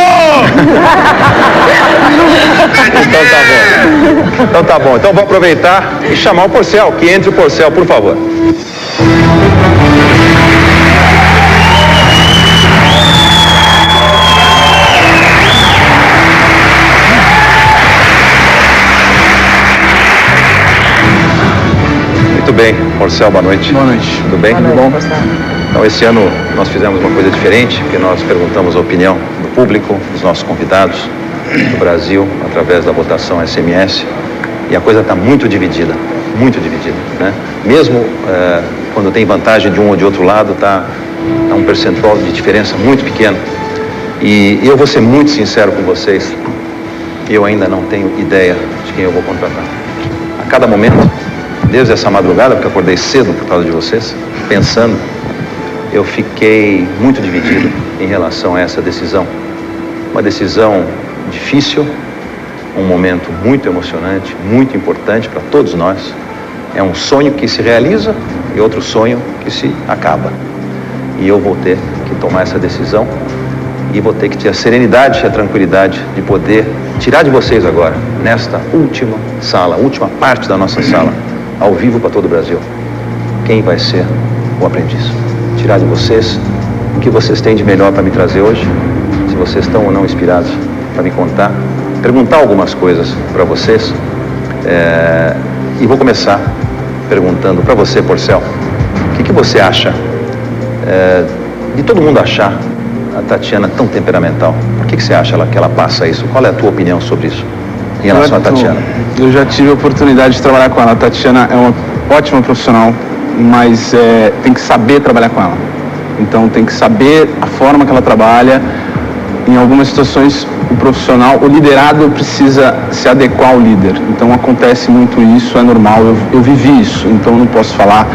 Então tá bom. Então vou aproveitar e chamar o Porcel, que entre o Porcel, por favor. Muito bem, Porcel, boa noite. Boa noite. Tudo bem? Tudo bom? Então esse ano nós fizemos uma coisa diferente, porque nós perguntamos a opinião do público, dos nossos convidados do Brasil, através da votação SMS, e a coisa está muito dividida, né? Mesmo quando tem vantagem de um ou de outro lado, está um percentual de diferença muito pequeno. E eu vou ser muito sincero com vocês, eu ainda não tenho ideia de quem eu vou contratar. A cada momento, desde essa madrugada, porque acordei cedo por causa de vocês, pensando, eu fiquei muito dividido em relação a essa decisão. Uma decisão difícil, um momento muito emocionante, muito importante para todos nós. É um sonho que se realiza e outro sonho que se acaba. E eu vou ter que tomar essa decisão e vou ter que ter a serenidade e a tranquilidade de poder tirar de vocês agora, nesta última sala, última parte da nossa sala, ao vivo para todo o Brasil, quem vai ser o aprendiz. Tirar de vocês o que vocês têm de melhor para me trazer hoje, se vocês estão ou não inspirados para me contar, perguntar algumas coisas para vocês, e vou começar perguntando para você, Porcel, o que você acha de todo mundo achar a Tatiana tão temperamental? Por que você acha que ela passa isso? Qual é a tua opinião sobre isso em relação a Tatiana? Eu já tive a oportunidade de trabalhar com ela. A Tatiana é uma ótima profissional, mas tem que saber trabalhar com ela. Então tem que saber a forma que ela trabalha. Em algumas situações, o profissional, o liderado precisa se adequar ao líder. Então acontece muito isso, é normal. Eu vivi isso, então não posso falar,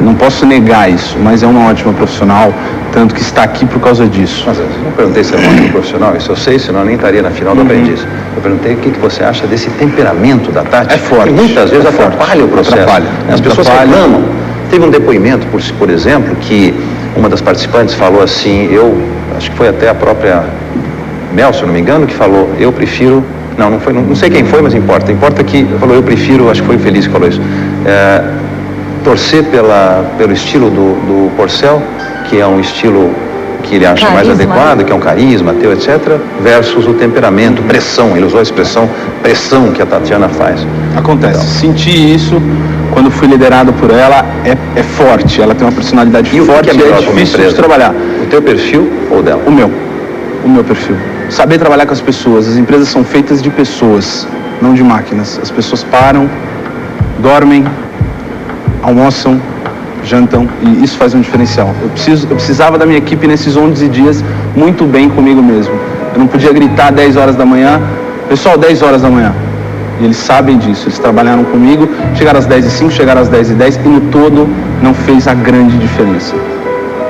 não posso negar isso, mas é uma ótima profissional, tanto que está aqui por causa disso. Mas eu não perguntei se é uma ótima profissional, isso eu sei, senão eu nem estaria na final do aprendiz. Eu perguntei o que você acha desse temperamento da Tati. É forte. E muitas vezes atrapalha o processo. Atrapalha. As pessoas reclamam. Teve um depoimento, por exemplo, que uma das participantes falou assim, acho que foi até a própria Mel, se eu não me engano, que falou, eu prefiro, não foi, não sei quem foi, mas importa que, falou, eu prefiro, acho que foi o Feliz que falou isso, torcer pelo estilo do Porcel, que é um estilo que ele acha mais adequado, que é um carisma, teu, etc., versus o temperamento, pressão, ele usou a expressão pressão que a Tatiana faz. Acontece, então, senti isso quando fui liderado por ela, é forte, ela tem uma personalidade forte, é difícil de trabalhar. O teu perfil ou dela? O meu perfil. Saber trabalhar com as pessoas. As empresas são feitas de pessoas, não de máquinas. As pessoas param, dormem, almoçam, jantam, e isso faz um diferencial. Eu precisava da minha equipe nesses 11 dias muito bem comigo mesmo. Eu não podia gritar 10 horas da manhã, pessoal, 10 horas da manhã. E eles sabem disso, eles trabalharam comigo, chegaram às 10h05, chegaram às 10h10 e no todo não fez a grande diferença.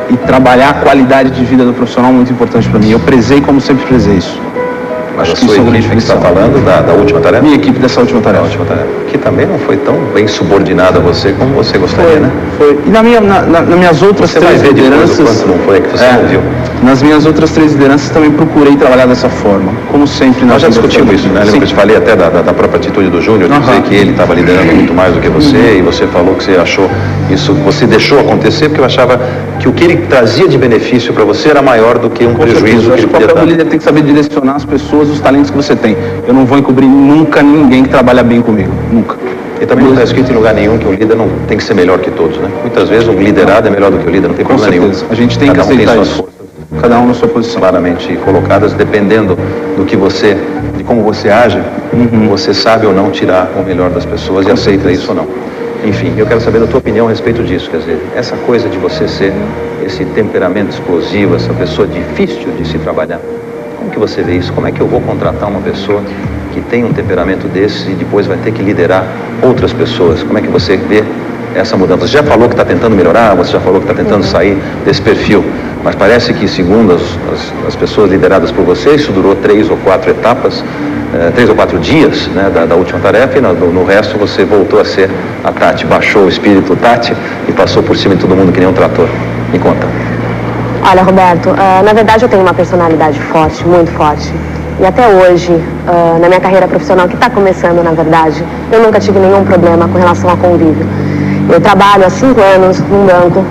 E trabalhar a qualidade de vida do profissional é muito importante para mim. Eu prezei como sempre prezei isso. Mas a sua equipe que está falando da última tarefa? Minha equipe dessa última tarefa. Que também não foi tão bem subordinada a você como você gostaria, né? Foi. E nas minhas outras três lideranças... Não foi que você não viu. Nas minhas outras 3 lideranças também procurei trabalhar dessa forma. Como sempre. Nós já discutimos isso, né? Lembra que eu te falei até da própria atitude do Júnior, de dizer que ele estava liderando muito mais do que você, e você falou que você achou isso, você deixou acontecer porque eu achava que o que ele trazia de benefício para você era maior do que um prejuízo que ele podia dar. O líder tem que saber direcionar as pessoas, os talentos que você tem. Eu não vou encobrir nunca ninguém que trabalha bem comigo. Nunca. E também não está escrito em lugar nenhum que o líder não tem que ser melhor que todos, né? Muitas vezes um liderado é melhor do que o líder, não tem problema nenhum. A gente tem que aceitar isso. Cada um na sua posição. Claramente colocadas, dependendo do que você, de como você age, você sabe ou não tirar o melhor das pessoas e aceita isso ou não. Enfim, eu quero saber da tua opinião a respeito disso, quer dizer, essa coisa de você ser esse temperamento explosivo, essa pessoa difícil de se trabalhar. Como que você vê isso? Como é que eu vou contratar uma pessoa que tem um temperamento desse e depois vai ter que liderar outras pessoas? Como é que você vê essa mudança? Você já falou que está tentando melhorar, você já falou que está tentando sair desse perfil, mas parece que, segundo as pessoas lideradas por você, isso durou 3 ou 4 etapas, 3 ou 4 dias, né, da última tarefa, e no resto você voltou a ser a Tati, baixou o espírito Tati e passou por cima de todo mundo que nem um trator. Me conta. Olha, Roberto, na verdade eu tenho uma personalidade forte, muito forte. E até hoje, na minha carreira profissional, que está começando, na verdade, eu nunca tive nenhum problema com relação a convívio. Eu trabalho há 5 anos num banco,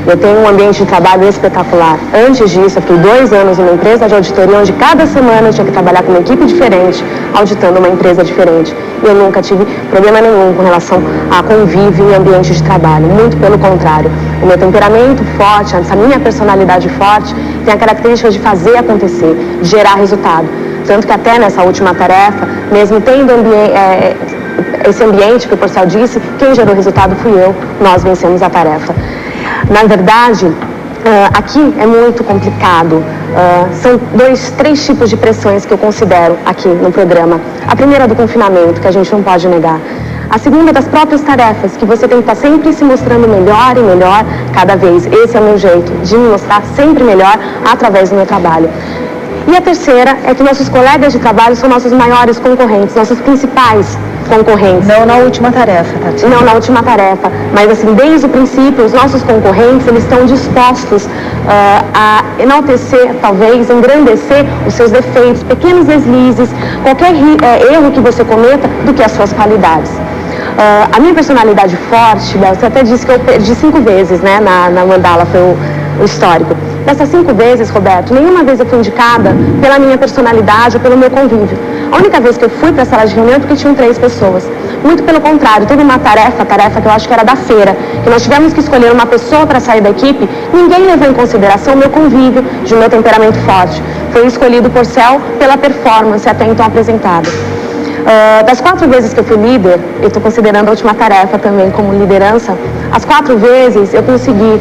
eu tenho um ambiente de trabalho espetacular. Antes disso, eu fiquei 2 anos numa empresa de auditoria, onde cada semana eu tinha que trabalhar com uma equipe diferente, auditando uma empresa diferente. E eu nunca tive problema nenhum com relação a convívio e ambiente de trabalho. Muito pelo contrário. O meu temperamento forte, essa minha personalidade forte, tem a característica de fazer acontecer, de gerar resultado. Tanto que até nessa última tarefa, mesmo tendo esse ambiente que o Porcel disse, quem gerou o resultado fui eu, nós vencemos a tarefa. Na verdade, aqui é muito complicado. São 3 tipos de pressões que eu considero aqui no programa. A primeira é do confinamento, que a gente não pode negar. A segunda é das próprias tarefas, que você tem que estar sempre se mostrando melhor e melhor cada vez. Esse é o meu jeito, de me mostrar sempre melhor através do meu trabalho. E a terceira é que nossos colegas de trabalho são nossos maiores concorrentes, nossos principais concorrentes. Não na última tarefa, Tati. Não na última tarefa, mas assim, desde o princípio, os nossos concorrentes, eles estão dispostos a enaltecer, talvez, engrandecer os seus defeitos, pequenos deslizes, qualquer erro que você cometa, do que as suas qualidades. A minha personalidade forte, você até disse que eu perdi 5 vezes, né, na mandala, foi o histórico. Dessas 5 vezes, Roberto, nenhuma vez eu fui indicada pela minha personalidade ou pelo meu convívio. A única vez que eu fui para a sala de reunião é porque tinham 3 pessoas. Muito pelo contrário, teve uma tarefa que eu acho que era da feira, que nós tivemos que escolher uma pessoa para sair da equipe, ninguém levou em consideração o meu convívio, de meu temperamento forte. Foi escolhido o Porcel pela performance até então apresentada. Das 4 vezes que eu fui líder, eu estou considerando a última tarefa também como liderança, as 4 vezes eu consegui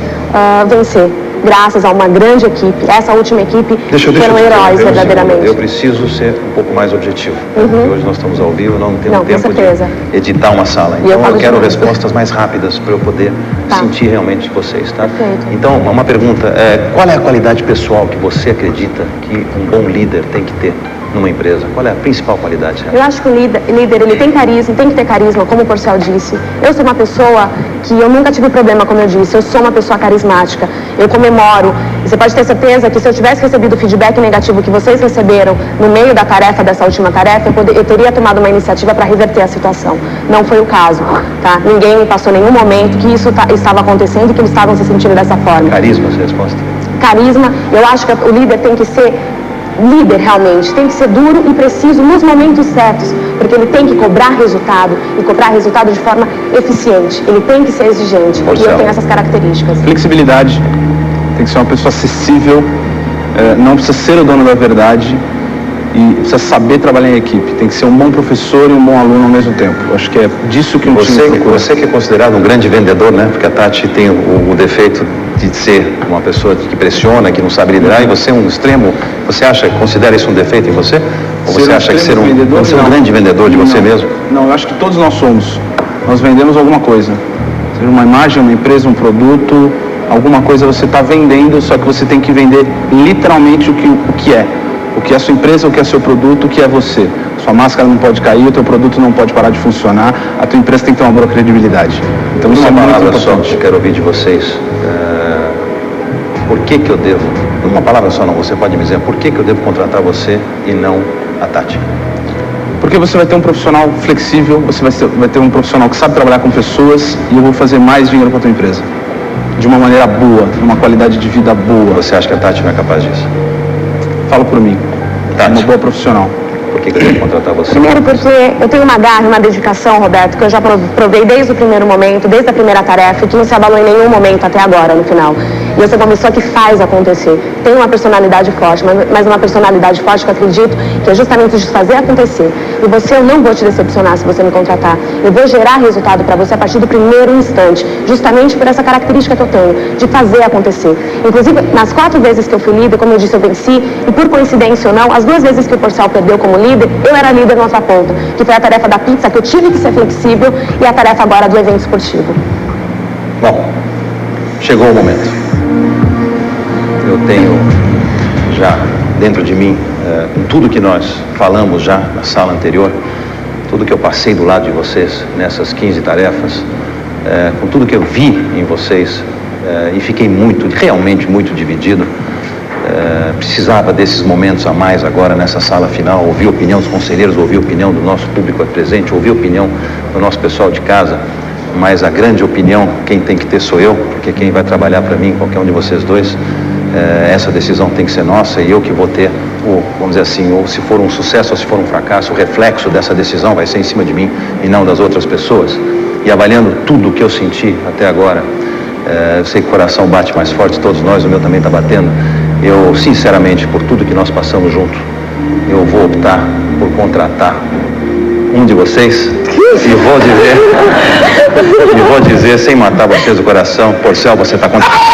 vencer, graças a uma grande equipe. Essa última equipe foram heróis, verdadeiramente. Eu preciso ser um pouco mais objetivo, porque hoje nós estamos ao vivo, não temos tempo de editar uma sala. Então eu quero respostas mais rápidas para eu poder sentir realmente vocês, tá? Perfeito. Então, uma pergunta, qual é a qualidade pessoal que você acredita que um bom líder tem que ter numa empresa? Qual é a principal qualidade? Eu acho que o líder ele tem carisma, tem que ter carisma, como o Porcel disse. Eu sou uma pessoa que eu nunca tive problema, como eu disse, eu sou uma pessoa carismática, eu comemoro. E você pode ter certeza que se eu tivesse recebido o feedback negativo que vocês receberam no meio da tarefa, dessa última tarefa, eu teria tomado uma iniciativa para reverter a situação. Não foi o caso, tá? Ninguém me passou em nenhum momento que isso estava acontecendo e que eles estavam se sentindo dessa forma. Carisma, essa resposta? Carisma, eu acho que o líder tem que ser líder realmente, tem que ser duro e preciso nos momentos certos, porque ele tem que cobrar resultado e cobrar resultado de forma eficiente, ele tem que ser exigente, e eu tenho essas características. Flexibilidade, tem que ser uma pessoa acessível, não precisa ser o dono da verdade e precisa saber trabalhar em equipe, tem que ser um bom professor e um bom aluno ao mesmo tempo. Eu acho que é disso que Você que é considerado um grande vendedor, né? Porque a Tati tem o defeito de ser uma pessoa que pressiona, que não sabe liderar, e você é um extremo. Você considera isso um defeito em você? Ou você acha que ser um grande vendedor de você mesmo? Não, eu acho que todos nós somos. Nós vendemos alguma coisa. Seja uma imagem, uma empresa, um produto, alguma coisa você está vendendo, só que você tem que vender literalmente o que é. O que é a sua empresa, o que é seu produto, o que é você. Sua máscara não pode cair, o teu produto não pode parar de funcionar, a tua empresa tem que ter uma boa credibilidade. Então isso é muito importante. Só que eu quero ouvir de vocês. Por que eu devo, uma palavra só não, você pode me dizer, por que eu devo contratar você e não a Tati? Porque você vai ter um profissional flexível, você vai ter um profissional que sabe trabalhar com pessoas e eu vou fazer mais dinheiro para a tua empresa. De uma maneira boa, de uma qualidade de vida boa. Você acha que a Tati não é capaz disso? Falo por mim. Tati. Uma boa profissional. Por que eu devo contratar você? Primeiro porque eu tenho uma garra, uma dedicação, Roberto, que eu já provei desde o primeiro momento, desde a primeira tarefa, e que não se abalou em nenhum momento até agora, no final. E eu sou uma pessoa que faz acontecer. Tem uma personalidade forte, mas uma personalidade forte que eu acredito que é justamente de fazer acontecer. E você, eu não vou te decepcionar se você me contratar. Eu vou gerar resultado para você a partir do primeiro instante, justamente por essa característica que eu tenho, de fazer acontecer. Inclusive, nas 4 vezes que eu fui líder, como eu disse, eu venci, e por coincidência ou não, as 2 vezes que o Porcel perdeu como líder, eu era líder na outra ponta, que foi a tarefa da pizza, que eu tive que ser flexível, e a tarefa agora do evento esportivo. Bom, chegou o momento. Eu tenho já dentro de mim, com tudo que nós falamos já na sala anterior, tudo que eu passei do lado de vocês nessas 15 tarefas, com tudo que eu vi em vocês, e fiquei realmente muito dividido. Precisava desses momentos a mais agora nessa sala final, ouvir a opinião dos conselheiros, ouvir a opinião do nosso público presente, ouvir a opinião do nosso pessoal de casa, mas a grande opinião, quem tem que ter sou eu, porque quem vai trabalhar para mim, qualquer um de vocês dois, essa decisão tem que ser nossa e eu que vou ter, vamos dizer assim, ou se for um sucesso ou se for um fracasso, o reflexo dessa decisão vai ser em cima de mim e não das outras pessoas. E avaliando tudo o que eu senti até agora, eu sei que o coração bate mais forte, todos nós, o meu também está batendo. Eu, sinceramente, por tudo que nós passamos junto, eu vou optar por contratar um de vocês e vou dizer, sem matar vocês do coração, Porcel, você está contratado.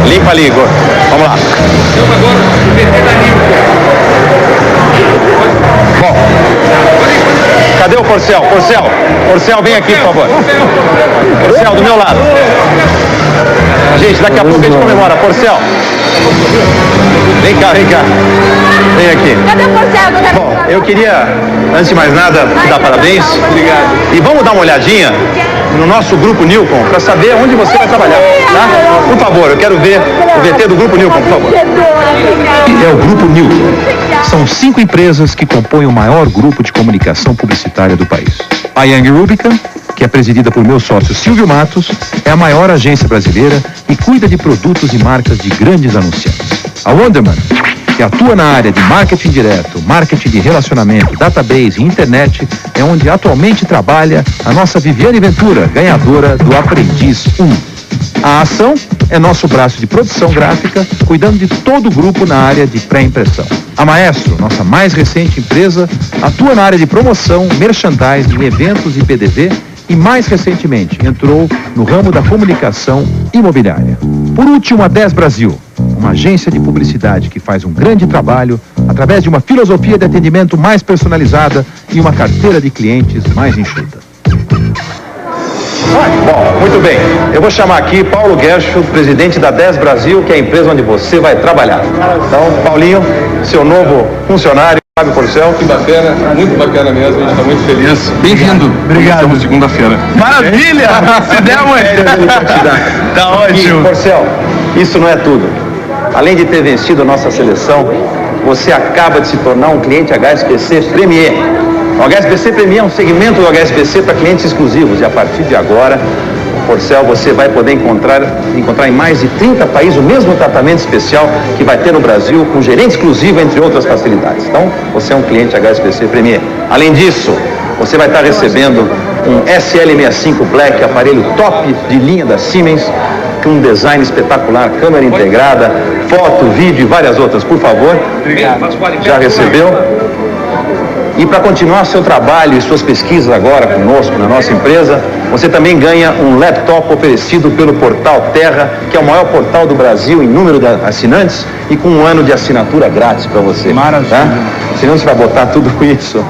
Limpa ali, Igor. Vamos lá. Bom, cadê o Porcel? Porcel, vem aqui, por favor. Porcel, do meu lado. Gente, daqui a pouco a gente comemora. Porcel. Vem cá. Vem aqui. Cadê o Porcel? Bom, eu queria, antes de mais nada, te dar parabéns. Obrigado. E vamos dar uma olhadinha no nosso Grupo Nilcon para saber onde você vai trabalhar, tá? Por favor, eu quero ver o VT do Grupo Nilcon, por favor. É o Grupo Nilcon. São 5 empresas que compõem o maior grupo de comunicação publicitária do país. A Young Rubicon, que é presidida por meu sócio Silvio Matos, é a maior agência brasileira e cuida de produtos e marcas de grandes anunciantes. A Wonderman, que atua na área de marketing direto, marketing de relacionamento, database e internet, é onde atualmente trabalha a nossa Viviane Ventura, ganhadora do Aprendiz 1. A Ação é nosso braço de produção gráfica, cuidando de todo o grupo na área de pré-impressão. A Maestro, nossa mais recente empresa, atua na área de promoção, merchandising, eventos e PDV e, mais recentemente, entrou no ramo da comunicação imobiliária. Por último, a 10 Brasil, uma agência de publicidade que faz um grande trabalho através de uma filosofia de atendimento mais personalizada e uma carteira de clientes mais enxuta. Bom, muito bem. Eu vou chamar aqui Paulo Gershfield, presidente da 10 Brasil, que é a empresa onde você vai trabalhar. Então, Paulinho, seu novo funcionário, Fábio Porcel. Que bacana, muito bacana mesmo, a gente está muito feliz. Bem-vindo. Obrigado. Estamos segunda-feira. Maravilha! Se der, mãe. Tá ótimo. E, Porcel, isso não é tudo. Além de ter vencido a nossa seleção, você acaba de se tornar um cliente HSBC Premier. O HSBC Premier é um segmento do HSBC para clientes exclusivos e a partir de agora, Porcel, você vai poder encontrar em mais de 30 países o mesmo tratamento especial que vai ter no Brasil, com gerente exclusivo, entre outras facilidades. Então, você é um cliente HSBC Premier. Além disso, você vai estar recebendo um SL65 Black, aparelho top de linha da Siemens, com um design espetacular, câmera integrada, foto, vídeo e várias outras. Por favor. Obrigado. Já recebeu? E para continuar seu trabalho e suas pesquisas agora conosco, na nossa empresa, você também ganha um laptop oferecido pelo Portal Terra, que é o maior portal do Brasil em número de assinantes e com 1 ano de assinatura grátis para você. Maravilha. Tá? Senão você vai botar tudo isso.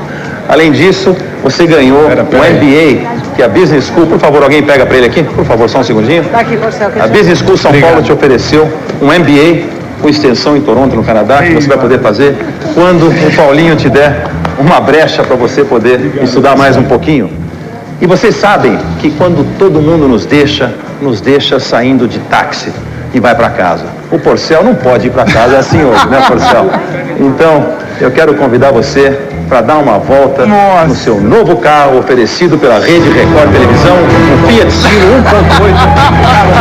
Além disso, você ganhou o MBA, que a Business School, por favor, alguém pega para ele aqui, por favor, só um segundinho. Tá aqui, Porcel. A Business School São Paulo te ofereceu um MBA com extensão em Toronto, no Canadá, que você vai poder fazer quando o Paulinho te der uma brecha para você poder estudar mais um pouquinho. E vocês sabem que quando todo mundo nos deixa saindo de táxi e vai para casa. O Porcel não pode ir para casa, é assim hoje, né, Porcel? Então, eu quero convidar você para dar uma volta no seu novo carro oferecido pela Rede Record Televisão, o Fiat Stilo 1.8, o carro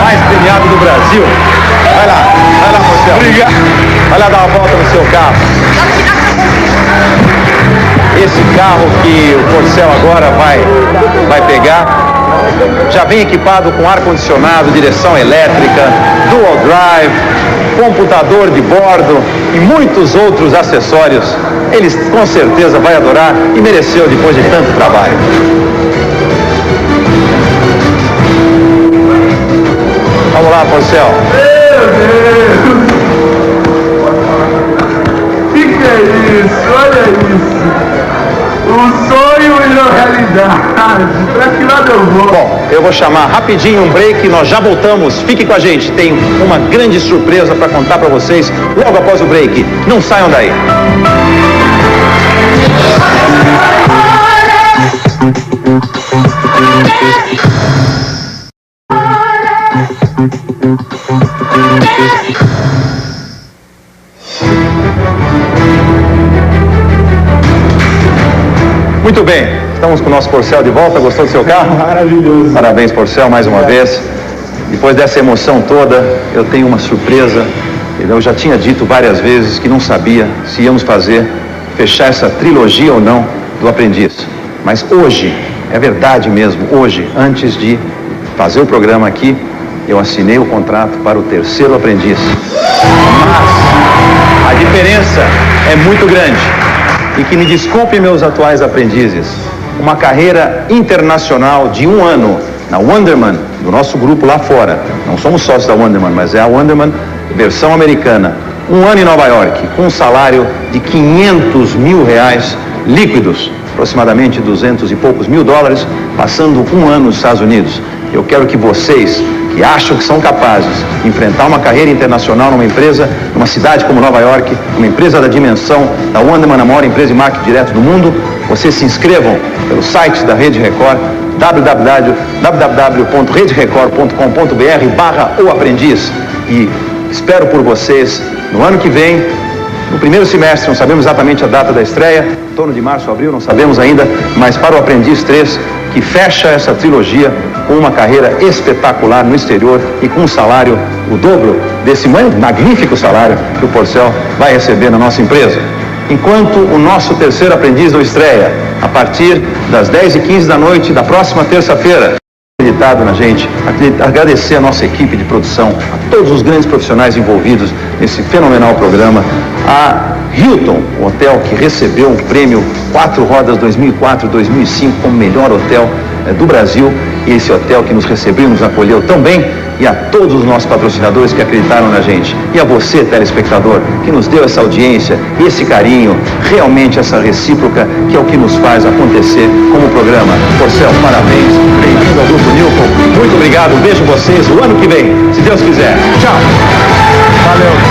mais premiado do Brasil. Vai lá, Porcel. Obrigado. Vai lá dar uma volta no seu carro. Esse carro que o Porcel agora vai pegar já vem equipado com ar-condicionado, direção elétrica, dual drive, computador de bordo e muitos outros acessórios. Eles com certeza vai adorar e mereceu depois de tanto trabalho. Vamos lá, Porcel. Meu Deus! Que é isso? Olha isso! Um sonho virou realidade. Pra que lado eu vou? Bom, eu vou chamar rapidinho um break e nós já voltamos. Fique com a gente, tem uma grande surpresa para contar para vocês logo após o break. Não saiam daí. Muito bem, estamos com o nosso Porcel de volta. Gostou do seu carro? Maravilhoso. Parabéns, Porcel, mais uma vez. Depois dessa emoção toda, eu tenho uma surpresa. Eu já tinha dito várias vezes que não sabia se íamos fechar essa trilogia ou não do Aprendiz. Mas hoje, é verdade mesmo, hoje, antes de fazer o programa aqui, eu assinei o contrato para o 3º Aprendiz. Mas a diferença é muito grande. E que me desculpem meus atuais aprendizes, uma carreira internacional de 1 ano na Wonderman, do nosso grupo lá fora. Não somos sócios da Wonderman, mas é a Wonderman versão americana. 1 ano em Nova York, com um salário de R$500 mil líquidos, aproximadamente 200 e poucos mil dólares, passando 1 ano nos Estados Unidos. Eu quero que vocês, que acham que são capazes de enfrentar uma carreira internacional numa empresa, numa cidade como Nova York, uma empresa da dimensão da Wonderman, a maior empresa de marketing direto do mundo, vocês se inscrevam pelo site da Rede Record, www.rederecord.com.br/oaprendiz, e espero por vocês no ano que vem, no primeiro semestre. Não sabemos exatamente a data da estreia, em torno de março ou abril, não sabemos ainda, mas para o Aprendiz 3, que fecha essa trilogia com uma carreira espetacular no exterior e com um salário, o dobro desse magnífico salário que o Porcel vai receber na nossa empresa. Enquanto o nosso 3º Aprendiz não estreia, a partir das 10h15 da noite da próxima terça-feira. Acreditado na gente, agradecer a nossa equipe de produção, a todos os grandes profissionais envolvidos nesse fenomenal programa, a Hilton, o hotel que recebeu um prêmio 4 Rodas 2004-2005 como melhor hotel do Brasil, e esse hotel que nos recebeu, nos acolheu tão bem, e a todos os nossos patrocinadores que acreditaram na gente, e a você, telespectador, que nos deu essa audiência, esse carinho, realmente essa recíproca, que é o que nos faz acontecer como programa. Porcel, parabéns, bem-vindo ao Grupo Nilton, muito obrigado, vejo vocês o ano que vem, se Deus quiser. Tchau! Valeu!